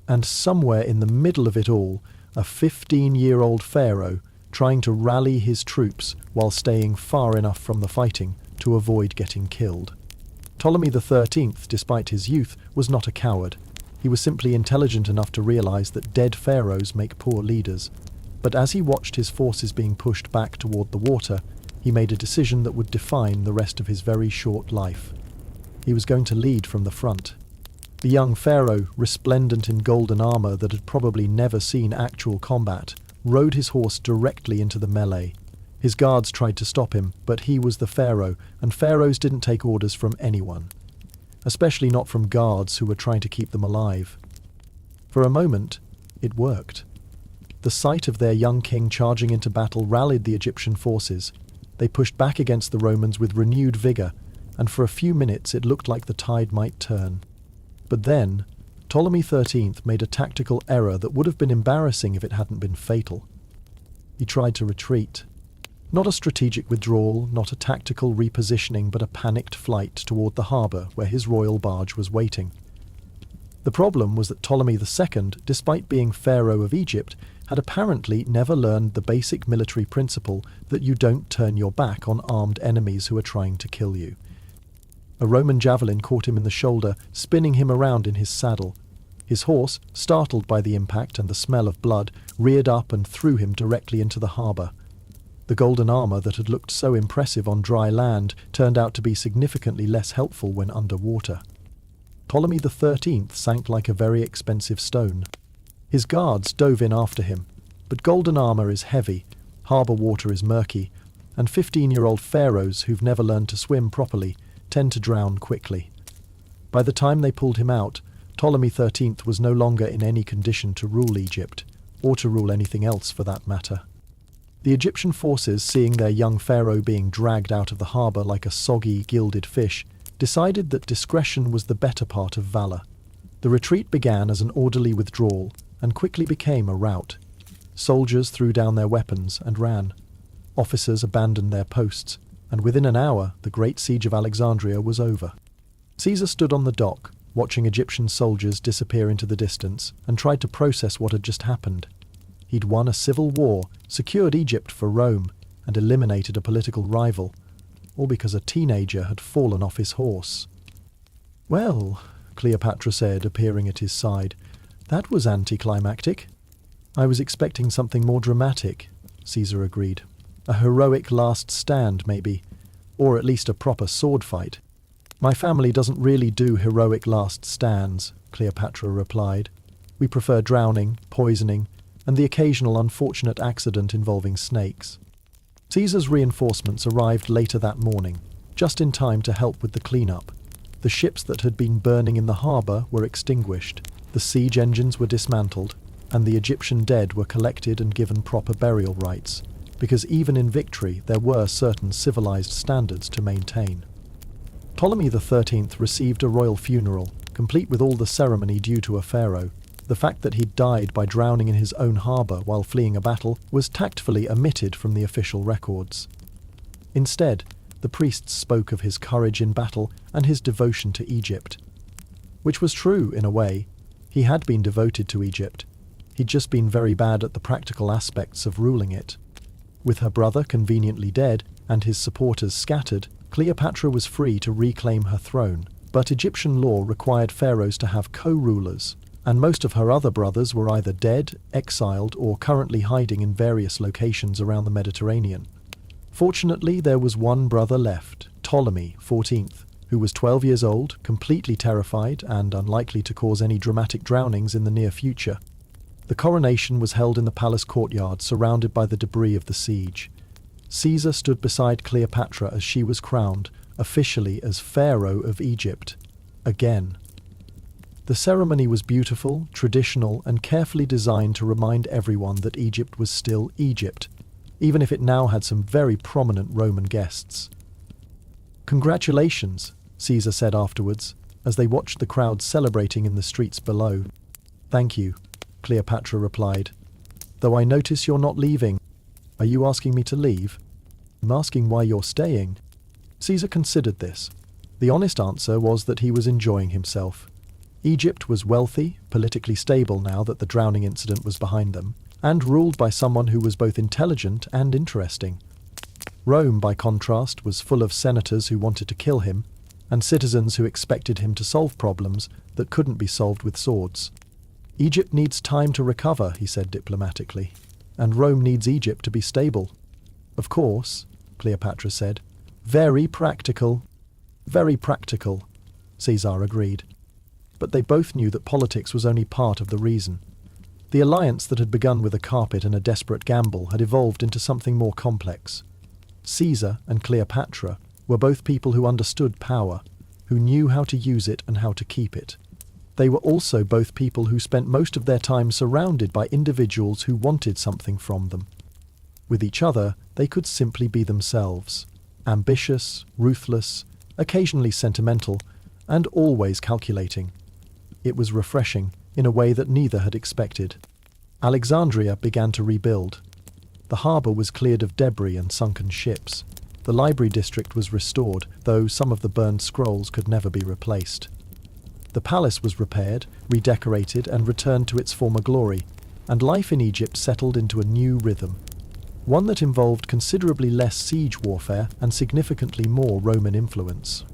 And somewhere in the middle of it all, a 15-year-old pharaoh trying to rally his troops while staying far enough from the fighting to avoid getting killed. Ptolemy XIII, despite his youth, was not a coward. He was simply intelligent enough to realize that dead pharaohs make poor leaders. But as he watched his forces being pushed back toward the water, he made a decision that would define the rest of his very short life. He was going to lead from the front. The young pharaoh, resplendent in golden armor that had probably never seen actual combat, rode his horse directly into the melee. His guards tried to stop him, but he was the pharaoh, and pharaohs didn't take orders from anyone, especially not from guards who were trying to keep them alive. For a moment, it worked. The sight of their young king charging into battle rallied the Egyptian forces. They pushed back against the Romans with renewed vigor, and for a few minutes it looked like the tide might turn. But then, Ptolemy XIII made a tactical error that would have been embarrassing if it hadn't been fatal. He tried to retreat. Not a strategic withdrawal, not a tactical repositioning, but a panicked flight toward the harbour where his royal barge was waiting. The problem was that Ptolemy II, despite being pharaoh of Egypt, had apparently never learned the basic military principle that you don't turn your back on armed enemies who are trying to kill you. A Roman javelin caught him in the shoulder, spinning him around in his saddle. His horse, startled by the impact and the smell of blood, reared up and threw him directly into the harbour. The golden armour that had looked so impressive on dry land turned out to be significantly less helpful when under water. Ptolemy XIII sank like a very expensive stone. His guards dove in after him, but golden armour is heavy, harbour water is murky, and 15-year-old pharaohs who've never learned to swim properly tend to drown quickly. By the time they pulled him out, Ptolemy XIII was no longer in any condition to rule Egypt, or to rule anything else for that matter. The Egyptian forces, seeing their young pharaoh being dragged out of the harbour like a soggy, gilded fish, decided that discretion was the better part of valour. The retreat began as an orderly withdrawal, and quickly became a rout. Soldiers threw down their weapons and ran. Officers abandoned their posts, and within an hour the great siege of Alexandria was over. Caesar stood on the dock, watching Egyptian soldiers disappear into the distance, and tried to process what had just happened. He'd won a civil war, secured Egypt for Rome, and eliminated a political rival, all because a teenager had fallen off his horse. "Well," Cleopatra said, appearing at his side, "that was anticlimactic." "I was expecting something more dramatic," Caesar agreed. "A heroic last stand, maybe, or at least a proper sword fight." "My family doesn't really do heroic last stands," Cleopatra replied. "We prefer drowning, poisoning, and the occasional unfortunate accident involving snakes." Caesar's reinforcements arrived later that morning, just in time to help with the cleanup. The ships that had been burning in the harbour were extinguished, the siege engines were dismantled, and the Egyptian dead were collected and given proper burial rites, because even in victory there were certain civilized standards to maintain. Ptolemy XIII received a royal funeral, complete with all the ceremony due to a pharaoh. The fact that he'd died by drowning in his own harbour while fleeing a battle was tactfully omitted from the official records. Instead, the priests spoke of his courage in battle and his devotion to Egypt. Which was true, in a way. He had been devoted to Egypt. He'd just been very bad at the practical aspects of ruling it. With her brother conveniently dead and his supporters scattered, Cleopatra was free to reclaim her throne, but Egyptian law required pharaohs to have co-rulers, and most of her other brothers were either dead, exiled, or currently hiding in various locations around the Mediterranean. Fortunately, there was one brother left, Ptolemy, 14th, who was 12 years old, completely terrified, and unlikely to cause any dramatic drownings in the near future. The coronation was held in the palace courtyard, surrounded by the debris of the siege. Caesar stood beside Cleopatra as she was crowned, officially as Pharaoh of Egypt. Again. The ceremony was beautiful, traditional, and carefully designed to remind everyone that Egypt was still Egypt, even if it now had some very prominent Roman guests. "Congratulations," Caesar said afterwards, as they watched the crowd celebrating in the streets below. "Thank you," Cleopatra replied. "Though I notice you're not leaving. Are you asking me to leave?" "I'm asking why you're staying." Caesar considered this. The honest answer was that he was enjoying himself. Egypt was wealthy, politically stable now that the drowning incident was behind them, and ruled by someone who was both intelligent and interesting. Rome, by contrast, was full of senators who wanted to kill him, and citizens who expected him to solve problems that couldn't be solved with swords. "Egypt needs time to recover," he said diplomatically, "and Rome needs Egypt to be stable." "Of course," Cleopatra said. "Very practical." "Very practical," Caesar agreed. But they both knew that politics was only part of the reason. The alliance that had begun with a carpet and a desperate gamble had evolved into something more complex. Caesar and Cleopatra were both people who understood power, who knew how to use it and how to keep it. They were also both people who spent most of their time surrounded by individuals who wanted something from them. With each other, they could simply be themselves, ambitious, ruthless, occasionally sentimental, and always calculating. It was refreshing, in a way that neither had expected. Alexandria began to rebuild. The harbour was cleared of debris and sunken ships. The library district was restored, though some of the burned scrolls could never be replaced. The palace was repaired, redecorated, and returned to its former glory, and life in Egypt settled into a new rhythm, one that involved considerably less siege warfare and significantly more Roman influence.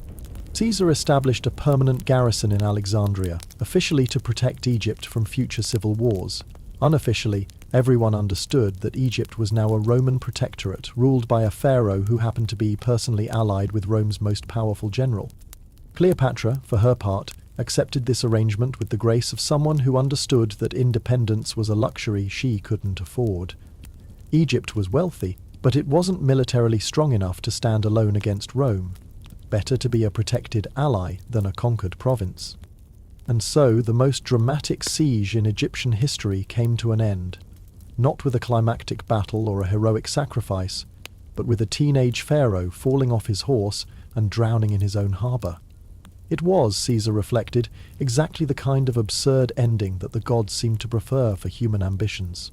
Caesar established a permanent garrison in Alexandria, officially to protect Egypt from future civil wars. Unofficially, everyone understood that Egypt was now a Roman protectorate ruled by a pharaoh who happened to be personally allied with Rome's most powerful general. Cleopatra, for her part, accepted this arrangement with the grace of someone who understood that independence was a luxury she couldn't afford. Egypt was wealthy, but it wasn't militarily strong enough to stand alone against Rome. Better to be a protected ally than a conquered province. And so the most dramatic siege in Egyptian history came to an end, not with a climactic battle or a heroic sacrifice, but with a teenage pharaoh falling off his horse and drowning in his own harbour. It was, Caesar reflected, exactly the kind of absurd ending that the gods seemed to prefer for human ambitions.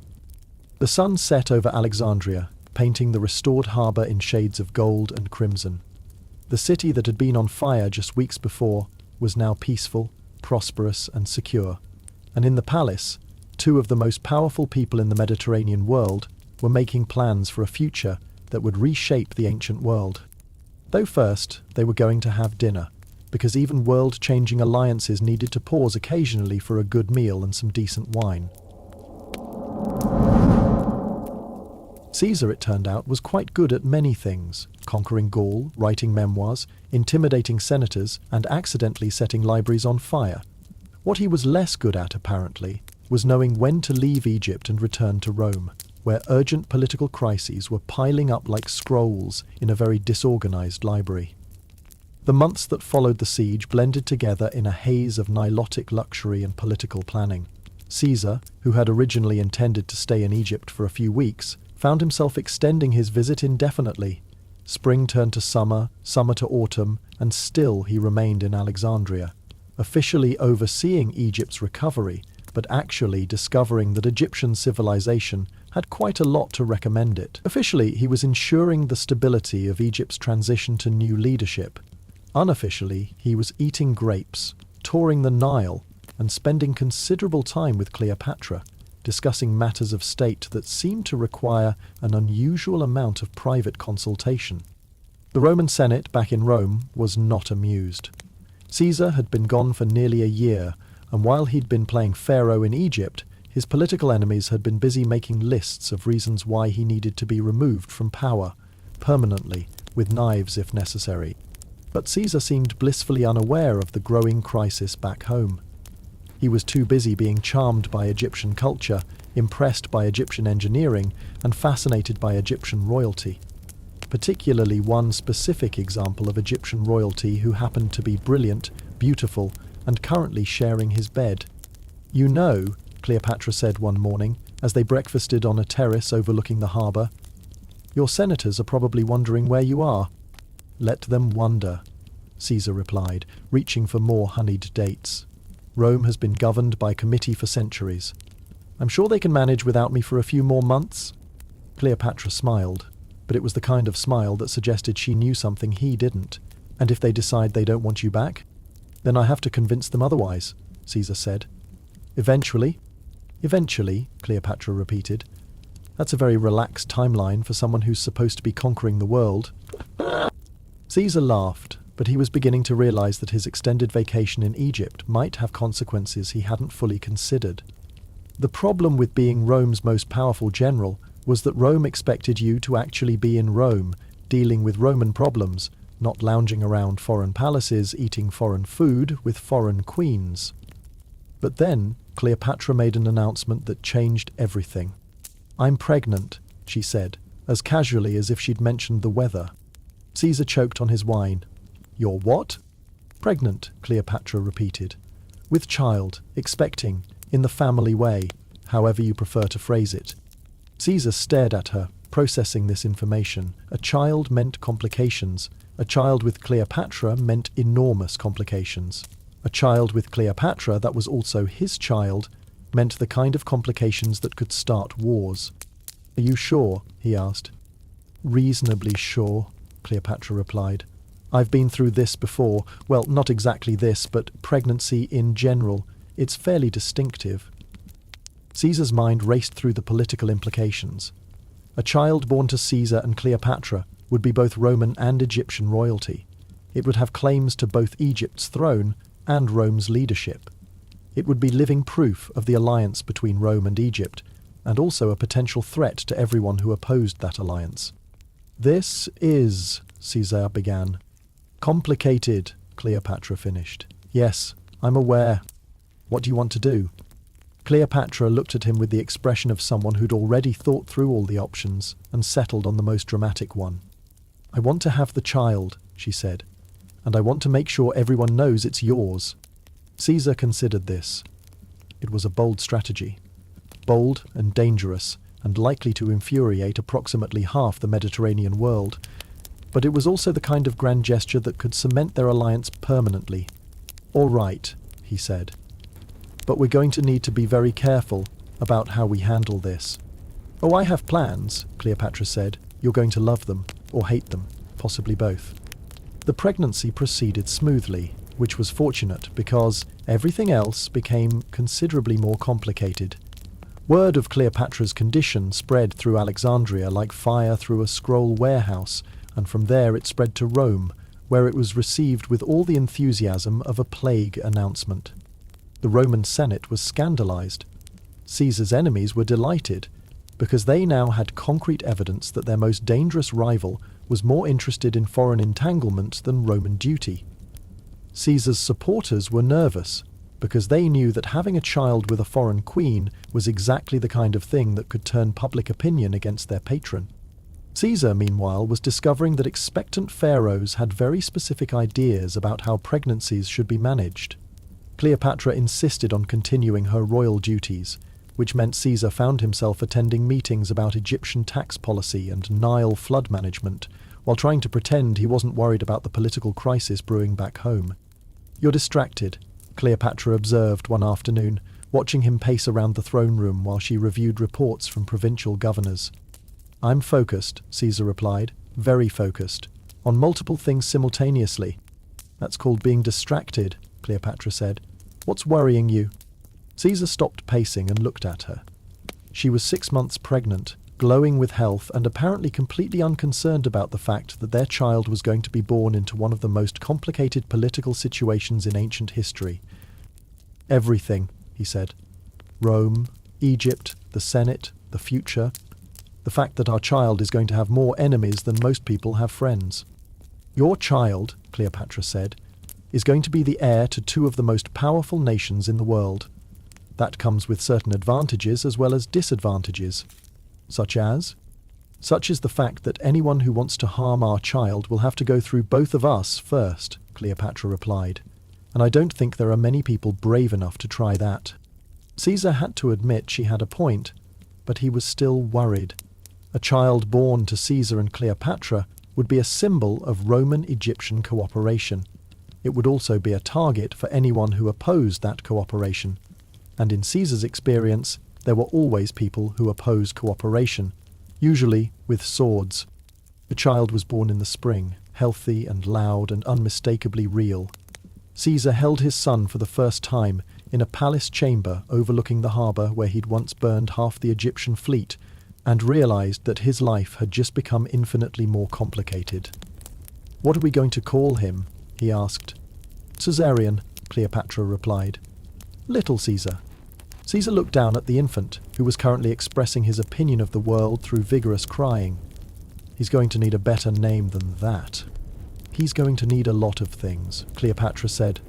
The sun set over Alexandria, painting the restored harbour in shades of gold and crimson. The city that had been on fire just weeks before was now peaceful, prosperous, and secure. And in the palace, two of the most powerful people in the Mediterranean world were making plans for a future that would reshape the ancient world. Though first, they were going to have dinner, because even world-changing alliances needed to pause occasionally for a good meal and some decent wine. Caesar, it turned out, was quite good at many things: conquering Gaul, writing memoirs, intimidating senators, and accidentally setting libraries on fire. What he was less good at, apparently, was knowing when to leave Egypt and return to Rome, where urgent political crises were piling up like scrolls in a very disorganized library. The months that followed the siege blended together in a haze of nilotic luxury and political planning. Caesar, who had originally intended to stay in Egypt for a few weeks, found himself extending his visit indefinitely. Spring turned to summer, summer to autumn, and still he remained in Alexandria, officially overseeing Egypt's recovery, but actually discovering that Egyptian civilization had quite a lot to recommend it. Officially, he was ensuring the stability of Egypt's transition to new leadership. Unofficially, he was eating grapes, touring the Nile, and spending considerable time with Cleopatra, discussing matters of state that seemed to require an unusual amount of private consultation. The Roman Senate back in Rome was not amused. Caesar had been gone for nearly a year, and while he'd been playing Pharaoh in Egypt, his political enemies had been busy making lists of reasons why he needed to be removed from power, permanently, with knives if necessary. But Caesar seemed blissfully unaware of the growing crisis back home. He was too busy being charmed by Egyptian culture, impressed by Egyptian engineering, and fascinated by Egyptian royalty. Particularly one specific example of Egyptian royalty who happened to be brilliant, beautiful, and currently sharing his bed. "You know," Cleopatra said one morning, as they breakfasted on a terrace overlooking the harbour, "your senators are probably wondering where you are." "Let them wonder," Caesar replied, reaching for more honeyed dates. "Rome has been governed by committee for centuries. I'm sure they can manage without me for a few more months." Cleopatra smiled, but it was the kind of smile that suggested she knew something he didn't. "And if they decide they don't want you back? Then I have to convince them otherwise," Caesar said. "Eventually?" "Eventually," Cleopatra repeated. "That's a very relaxed timeline for someone who's supposed to be conquering the world." Caesar laughed, but he was beginning to realize that his extended vacation in Egypt might have consequences he hadn't fully considered. The problem with being Rome's most powerful general was that Rome expected you to actually be in Rome, dealing with Roman problems, not lounging around foreign palaces eating foreign food with foreign queens. But then Cleopatra made an announcement that changed everything. "I'm pregnant," she said, as casually as if she'd mentioned the weather. Caesar choked on his wine. "You're what?" "Pregnant," Cleopatra repeated. "With child, expecting, in the family way, however you prefer to phrase it." Caesar stared at her, processing this information. A child meant complications. A child with Cleopatra meant enormous complications. A child with Cleopatra that was also his child meant the kind of complications that could start wars. "Are you sure?" he asked. "Reasonably sure," Cleopatra replied. "I've been through this before. Well, not exactly this, but pregnancy in general. It's fairly distinctive." Caesar's mind raced through the political implications. A child born to Caesar and Cleopatra would be both Roman and Egyptian royalty. It would have claims to both Egypt's throne and Rome's leadership. It would be living proof of the alliance between Rome and Egypt, and also a potential threat to everyone who opposed that alliance. "This is," Caesar began. "Complicated," Cleopatra finished. "Yes, I'm aware. What do you want to do?" Cleopatra looked at him with the expression of someone who'd already thought through all the options and settled on the most dramatic one. "I want to have the child," she said, "and I want to make sure everyone knows it's yours." Caesar considered this. It was a bold strategy. Bold and dangerous, and likely to infuriate approximately half the Mediterranean world. But it was also the kind of grand gesture that could cement their alliance permanently. "All right," he said. "But we're going to need to be very careful about how we handle this." "Oh, I have plans," Cleopatra said. "You're going to love them, or hate them, possibly both." The pregnancy proceeded smoothly, which was fortunate because everything else became considerably more complicated. Word of Cleopatra's condition spread through Alexandria like fire through a scroll warehouse, and from there it spread to Rome, where it was received with all the enthusiasm of a plague announcement. The Roman Senate was scandalized. Caesar's enemies were delighted, because they now had concrete evidence that their most dangerous rival was more interested in foreign entanglement than Roman duty. Caesar's supporters were nervous, because they knew that having a child with a foreign queen was exactly the kind of thing that could turn public opinion against their patron. Caesar, meanwhile, was discovering that expectant pharaohs had very specific ideas about how pregnancies should be managed. Cleopatra insisted on continuing her royal duties, which meant Caesar found himself attending meetings about Egyptian tax policy and Nile flood management, while trying to pretend he wasn't worried about the political crisis brewing back home. "You're distracted," Cleopatra observed one afternoon, watching him pace around the throne room while she reviewed reports from provincial governors. "I'm focused," Caesar replied, "very focused, on multiple things simultaneously." "That's called being distracted," Cleopatra said. "What's worrying you?" Caesar stopped pacing and looked at her. She was 6 months pregnant, glowing with health and apparently completely unconcerned about the fact that their child was going to be born into one of the most complicated political situations in ancient history. Everything, he said. Rome, Egypt, the Senate, the future. The fact that our child is going to have more enemies than most people have friends. Your child, Cleopatra said, is going to be the heir to two of the most powerful nations in the world. That comes with certain advantages as well as disadvantages. Such as? Such is the fact that anyone who wants to harm our child will have to go through both of us first, Cleopatra replied. And I don't think there are many people brave enough to try that. Caesar had to admit she had a point, but he was still worried. A child born to Caesar and Cleopatra would be a symbol of Roman-Egyptian cooperation. It would also be a target for anyone who opposed that cooperation. And in Caesar's experience, there were always people who opposed cooperation, usually with swords. The child was born in the spring, healthy and loud and unmistakably real. Caesar held his son for the first time in a palace chamber overlooking the harbour where he'd once burned half the Egyptian fleet, and realised that his life had just become infinitely more complicated. "What are we going to call him?" he asked. "Caesarion," Cleopatra replied. "Little Caesar." Caesar looked down at the infant, who was currently expressing his opinion of the world through vigorous crying. "He's going to need a better name than that." "He's going to need a lot of things," Cleopatra said.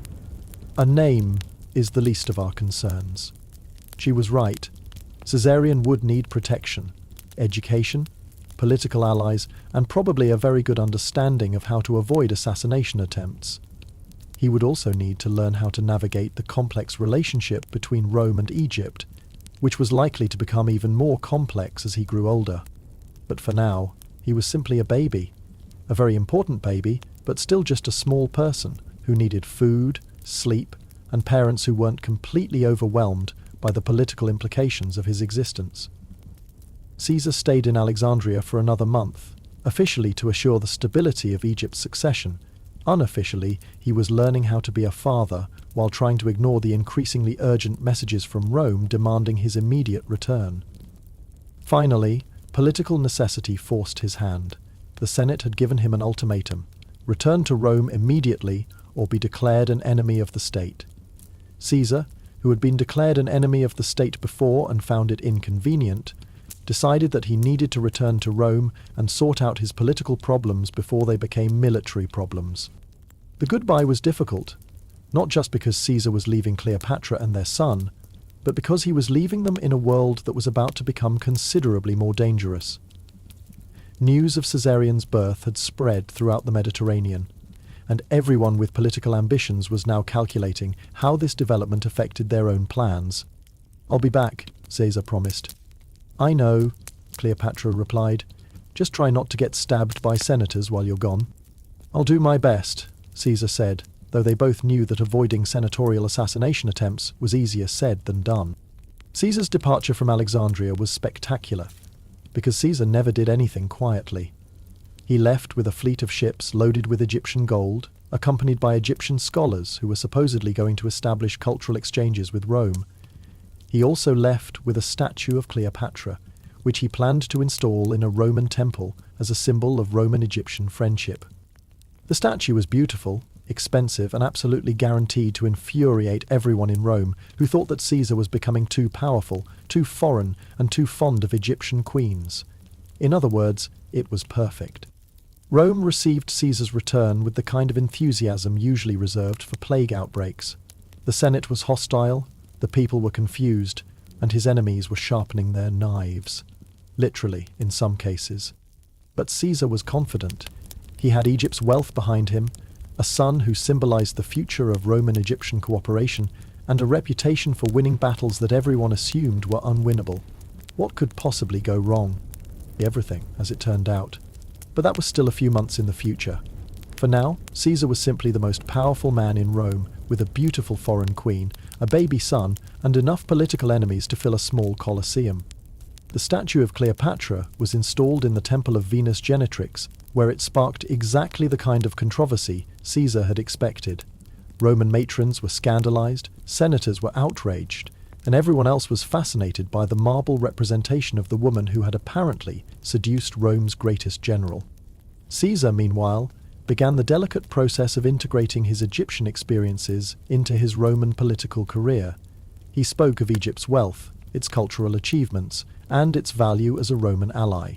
"A name is the least of our concerns." She was right. Caesarion would need protection, education, political allies, and probably a very good understanding of how to avoid assassination attempts. He would also need to learn how to navigate the complex relationship between Rome and Egypt, which was likely to become even more complex as he grew older. But for now, he was simply a baby. A very important baby, but still just a small person who needed food, sleep, and parents who weren't completely overwhelmed by the political implications of his existence. Caesar stayed in Alexandria for another month, officially to assure the stability of Egypt's succession. Unofficially, he was learning how to be a father while trying to ignore the increasingly urgent messages from Rome demanding his immediate return. Finally, political necessity forced his hand. The Senate had given him an ultimatum: return to Rome immediately or be declared an enemy of the state. Caesar, who had been declared an enemy of the state before and found it inconvenient, decided that he needed to return to Rome and sort out his political problems before they became military problems. The goodbye was difficult, not just because Caesar was leaving Cleopatra and their son, but because he was leaving them in a world that was about to become considerably more dangerous. News of Caesarion's birth had spread throughout the Mediterranean, and everyone with political ambitions was now calculating how this development affected their own plans. "I'll be back," Caesar promised. "I know," Cleopatra replied. "Just try not to get stabbed by senators while you're gone." "I'll do my best," Caesar said, though they both knew that avoiding senatorial assassination attempts was easier said than done. Caesar's departure from Alexandria was spectacular, because Caesar never did anything quietly. He left with a fleet of ships loaded with Egyptian gold, accompanied by Egyptian scholars who were supposedly going to establish cultural exchanges with Rome. He also left with a statue of Cleopatra, which he planned to install in a Roman temple as a symbol of Roman-Egyptian friendship. The statue was beautiful, expensive, and absolutely guaranteed to infuriate everyone in Rome who thought that Caesar was becoming too powerful, too foreign, and too fond of Egyptian queens. In other words, it was perfect. Rome received Caesar's return with the kind of enthusiasm usually reserved for plague outbreaks. The Senate was hostile, the people were confused, and his enemies were sharpening their knives. Literally, in some cases. But Caesar was confident. He had Egypt's wealth behind him, a son who symbolized the future of Roman-Egyptian cooperation, and a reputation for winning battles that everyone assumed were unwinnable. What could possibly go wrong? Everything, as it turned out. But that was still a few months in the future. For now, Caesar was simply the most powerful man in Rome, with a beautiful foreign queen, a baby son, and enough political enemies to fill a small Colosseum. The statue of Cleopatra was installed in the Temple of Venus Genitrix, where it sparked exactly the kind of controversy Caesar had expected. Roman matrons were scandalized, senators were outraged, and everyone else was fascinated by the marble representation of the woman who had apparently seduced Rome's greatest general. Caesar, meanwhile, began the delicate process of integrating his Egyptian experiences into his Roman political career. He spoke of Egypt's wealth, its cultural achievements, and its value as a Roman ally.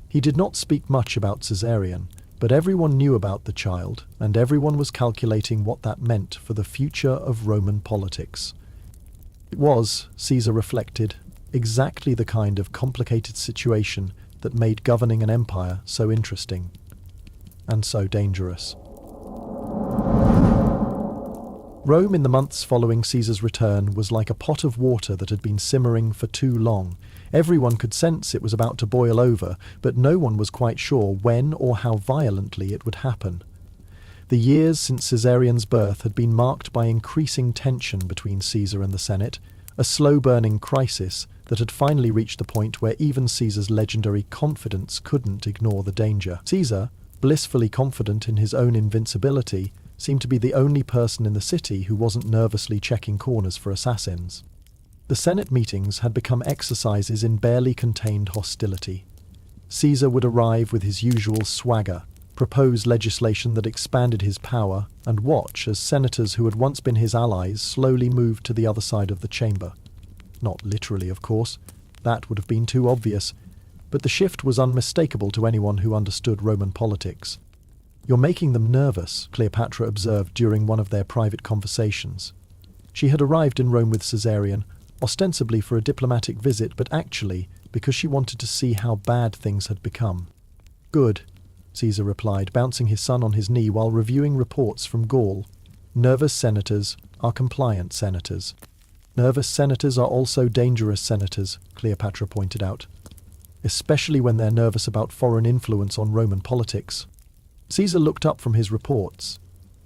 He did not speak much about Caesarion, but everyone knew about the child, and everyone was calculating what that meant for the future of Roman politics. It was, Caesar reflected, exactly the kind of complicated situation that made governing an empire so interesting and so dangerous. Rome in the months following Caesar's return was like a pot of water that had been simmering for too long. Everyone could sense it was about to boil over, but no one was quite sure when or how violently it would happen. The years since Caesarion's birth had been marked by increasing tension between Caesar and the Senate, a slow-burning crisis that had finally reached the point where even Caesar's legendary confidence couldn't ignore the danger. Caesar, blissfully confident in his own invincibility, seemed to be the only person in the city who wasn't nervously checking corners for assassins. The Senate meetings had become exercises in barely contained hostility. Caesar would arrive with his usual swagger, propose legislation that expanded his power, and watch as senators who had once been his allies slowly moved to the other side of the chamber. Not literally, of course. That would have been too obvious. But the shift was unmistakable to anyone who understood Roman politics. "You're making them nervous," Cleopatra observed during one of their private conversations. She had arrived in Rome with Caesarion, ostensibly for a diplomatic visit, but actually because she wanted to see how bad things had become. "Good," Caesar replied, bouncing his son on his knee while reviewing reports from Gaul. "Nervous senators are compliant senators." "Nervous senators are also dangerous senators," Cleopatra pointed out, "especially when they're nervous about foreign influence on Roman politics." Caesar looked up from his reports.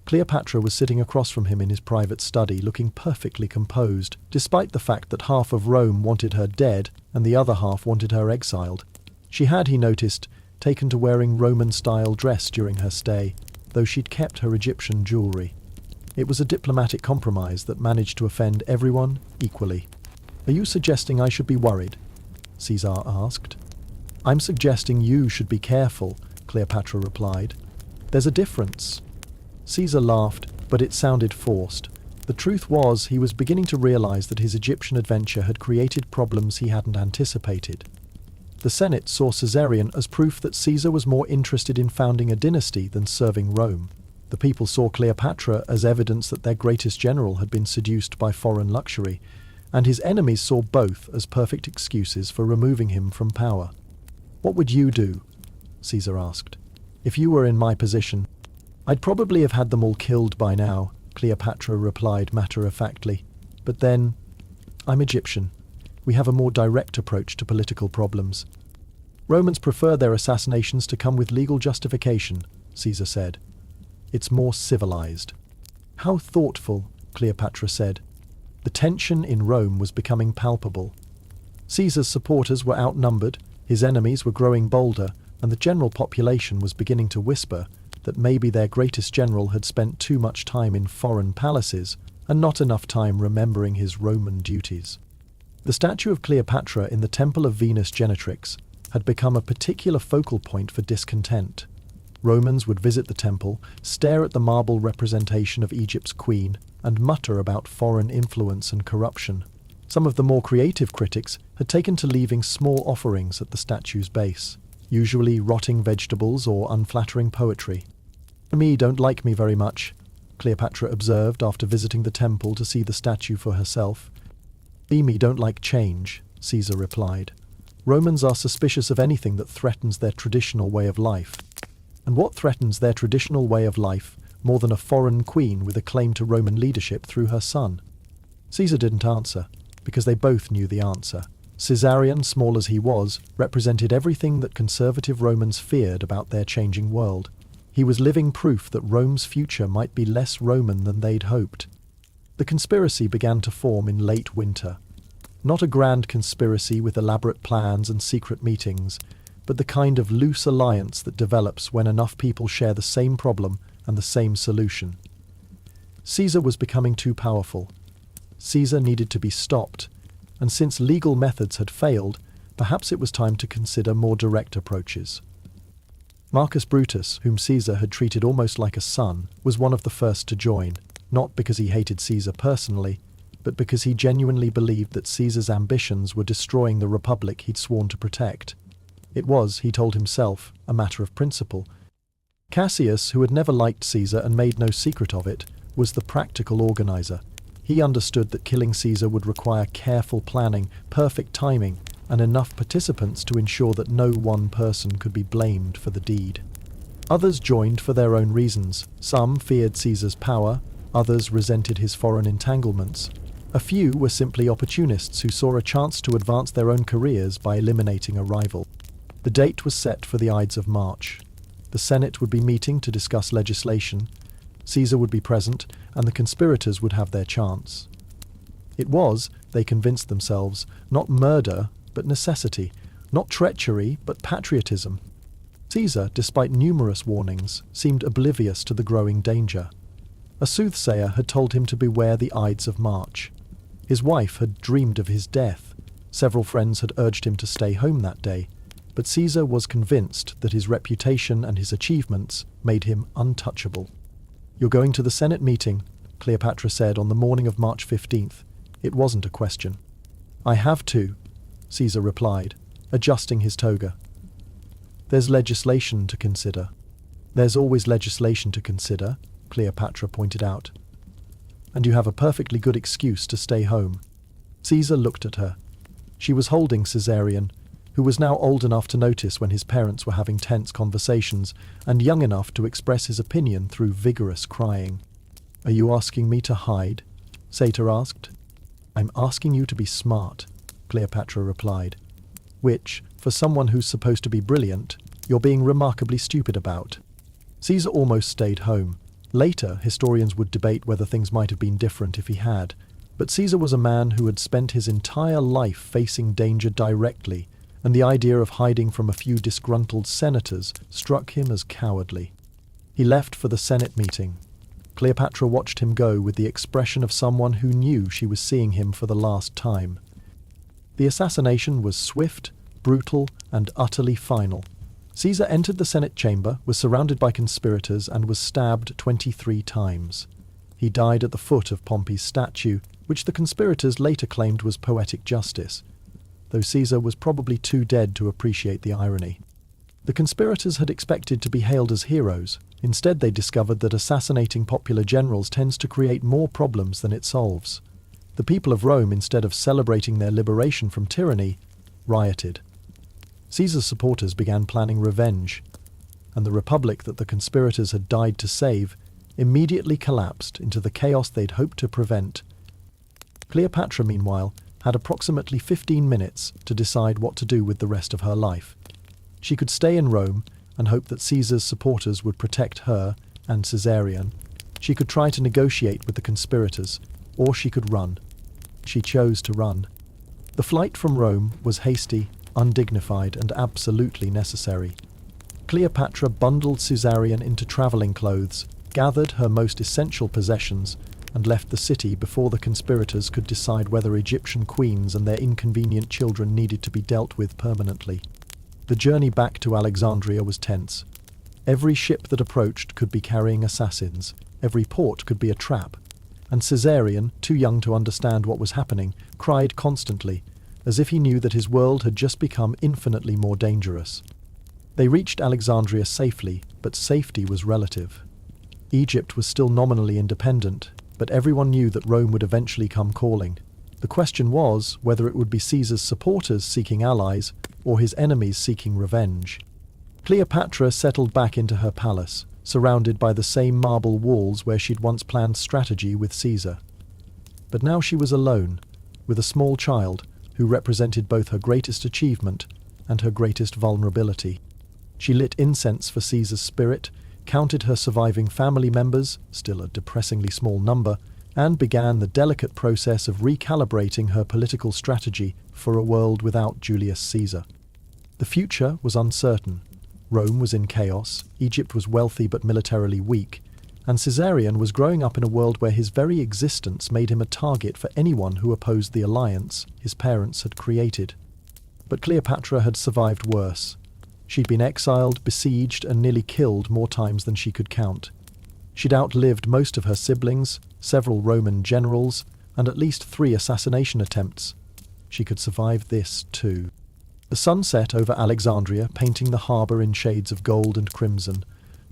Cleopatra was sitting across from him in his private study, looking perfectly composed, despite the fact that half of Rome wanted her dead and the other half wanted her exiled. She had, he noticed, taken to wearing Roman-style dress during her stay, though she'd kept her Egyptian jewellery. It was a diplomatic compromise that managed to offend everyone equally. "Are you suggesting I should be worried?" Caesar asked. "I'm suggesting you should be careful," Cleopatra replied. "There's a difference." Caesar laughed, but it sounded forced. The truth was, he was beginning to realize that his Egyptian adventure had created problems he hadn't anticipated. The Senate saw Caesarion as proof that Caesar was more interested in founding a dynasty than serving Rome. The people saw Cleopatra as evidence that their greatest general had been seduced by foreign luxury, and his enemies saw both as perfect excuses for removing him from power. "What would you do?" Caesar asked. "If you were in my position." "I'd probably have had them all killed by now," Cleopatra replied matter-of-factly. "But then, I'm Egyptian. We have a more direct approach to political problems. Romans prefer their assassinations to come with legal justification," Caesar said. "It's more civilized." "How thoughtful," Cleopatra said. The tension in Rome was becoming palpable. Caesar's supporters were outnumbered, his enemies were growing bolder, and the general population was beginning to whisper that maybe their greatest general had spent too much time in foreign palaces and not enough time remembering his Roman duties. The statue of Cleopatra in the Temple of Venus Genetrix had become a particular focal point for discontent. Romans would visit the temple, stare at the marble representation of Egypt's queen, and mutter about foreign influence and corruption. Some of the more creative critics had taken to leaving small offerings at the statue's base, usually rotting vegetables or unflattering poetry. "Me don't like me very much," Cleopatra observed after visiting the temple to see the statue for herself. "Me don't like change," Caesar replied. "Romans are suspicious of anything that threatens their traditional way of life. And what threatens their traditional way of life more than a foreign queen with a claim to Roman leadership through her son?" Caesar didn't answer, because they both knew the answer. Caesarion, small as he was, represented everything that conservative Romans feared about their changing world. He was living proof that Rome's future might be less Roman than they'd hoped. The conspiracy began to form in late winter. Not a grand conspiracy with elaborate plans and secret meetings, but the kind of loose alliance that develops when enough people share the same problem and the same solution. Caesar was becoming too powerful. Caesar needed to be stopped, and since legal methods had failed, perhaps it was time to consider more direct approaches. Marcus Brutus, whom Caesar had treated almost like a son, was one of the first to join, not because he hated Caesar personally, but because he genuinely believed that Caesar's ambitions were destroying the republic he'd sworn to protect. It was, he told himself, a matter of principle. Cassius, who had never liked Caesar and made no secret of it, was the practical organizer. He understood that killing Caesar would require careful planning, perfect timing, and enough participants to ensure that no one person could be blamed for the deed. Others joined for their own reasons. Some feared Caesar's power, others resented his foreign entanglements. A few were simply opportunists who saw a chance to advance their own careers by eliminating a rival. The date was set for the Ides of March. The Senate would be meeting to discuss legislation. Caesar would be present, and the conspirators would have their chance. It was, they convinced themselves, not murder, but necessity, not treachery, but patriotism. Caesar, despite numerous warnings, seemed oblivious to the growing danger. A soothsayer had told him to beware the Ides of March. His wife had dreamed of his death. Several friends had urged him to stay home that day, but Caesar was convinced that his reputation and his achievements made him untouchable. "You're going to the Senate meeting," Cleopatra said on the morning of March 15th. It wasn't a question. "I have to," Caesar replied, adjusting his toga. "There's legislation to consider." "There's always legislation to consider," Cleopatra pointed out. "And you have a perfectly good excuse to stay home." Caesar looked at her. She was holding Caesarion, who was now old enough to notice when his parents were having tense conversations and young enough to express his opinion through vigorous crying. "Are you asking me to hide?" Satyr asked. "I'm asking you to be smart," Cleopatra replied. "Which, for someone who's supposed to be brilliant, you're being remarkably stupid about." Caesar almost stayed home. Later, historians would debate whether things might have been different if he had, but Caesar was a man who had spent his entire life facing danger directly, and the idea of hiding from a few disgruntled senators struck him as cowardly. He left for the Senate meeting. Cleopatra watched him go with the expression of someone who knew she was seeing him for the last time. The assassination was swift, brutal, and utterly final. Caesar entered the Senate chamber, was surrounded by conspirators, and was stabbed 23 times. He died at the foot of Pompey's statue, which the conspirators later claimed was poetic justice, though Caesar was probably too dead to appreciate the irony. The conspirators had expected to be hailed as heroes. Instead, they discovered that assassinating popular generals tends to create more problems than it solves. The people of Rome, instead of celebrating their liberation from tyranny, rioted. Caesar's supporters began planning revenge, and the republic that the conspirators had died to save immediately collapsed into the chaos they'd hoped to prevent. Cleopatra, meanwhile, had approximately 15 minutes to decide what to do with the rest of her life. She could stay in Rome and hope that Caesar's supporters would protect her and Caesarion. She could try to negotiate with the conspirators, or she could run. She chose to run. The flight from Rome was hasty, undignified, and absolutely necessary. Cleopatra bundled Caesarion into travelling clothes, gathered her most essential possessions, and left the city before the conspirators could decide whether Egyptian queens and their inconvenient children needed to be dealt with permanently. The journey back to Alexandria was tense. Every ship that approached could be carrying assassins. Every port could be a trap. And Caesarion, too young to understand what was happening, cried constantly, as if he knew that his world had just become infinitely more dangerous. They reached Alexandria safely, but safety was relative. Egypt was still nominally independent, but everyone knew that Rome would eventually come calling. The question was whether it would be Caesar's supporters seeking allies, or his enemies seeking revenge. Cleopatra settled back into her palace, surrounded by the same marble walls where she'd once planned strategy with Caesar. But now she was alone, with a small child who represented both her greatest achievement and her greatest vulnerability. She lit incense for Caesar's spirit, counted her surviving family members, still a depressingly small number, and began the delicate process of recalibrating her political strategy for a world without Julius Caesar. The future was uncertain. Rome was in chaos, Egypt was wealthy but militarily weak, and Caesarion was growing up in a world where his very existence made him a target for anyone who opposed the alliance his parents had created. But Cleopatra had survived worse. She'd been exiled, besieged, and nearly killed more times than she could count. She'd outlived most of her siblings, several Roman generals, and at least 3 assassination attempts. She could survive this too. The sun set over Alexandria, painting the harbour in shades of gold and crimson.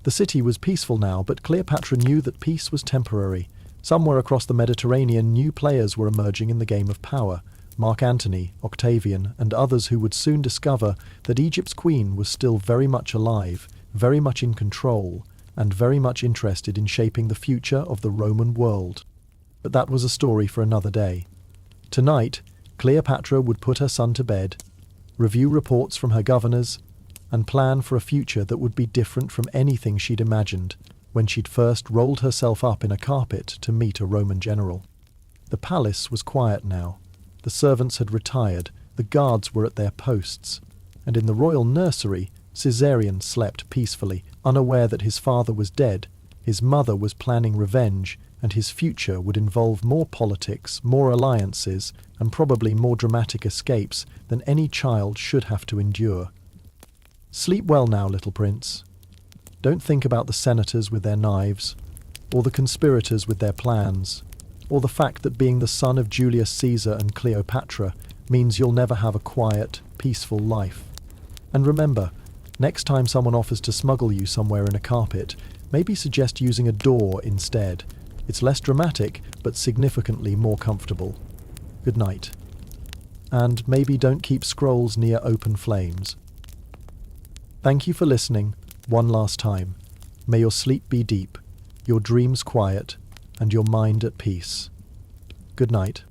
The city was peaceful now, but Cleopatra knew that peace was temporary. Somewhere across the Mediterranean, new players were emerging in the game of power. Mark Antony, Octavian, and others who would soon discover that Egypt's queen was still very much alive, very much in control, and very much interested in shaping the future of the Roman world. But that was a story for another day. Tonight, Cleopatra would put her son to bed, review reports from her governors, and plan for a future that would be different from anything she'd imagined when she'd first rolled herself up in a carpet to meet a Roman general. The palace was quiet now. The servants had retired, the guards were at their posts, and in the royal nursery, Caesarion slept peacefully, unaware that his father was dead, his mother was planning revenge, and his future would involve more politics, more alliances, and probably more dramatic escapes than any child should have to endure. Sleep well now, little prince. Don't think about the senators with their knives, or the conspirators with their plans, or the fact that being the son of Julius Caesar and Cleopatra means you'll never have a quiet, peaceful life. And remember, next time someone offers to smuggle you somewhere in a carpet, maybe suggest using a door instead. It's less dramatic, but significantly more comfortable. Good night. And maybe don't keep scrolls near open flames. Thank you for listening, one last time. May your sleep be deep, your dreams quiet, and your mind at peace. Good night.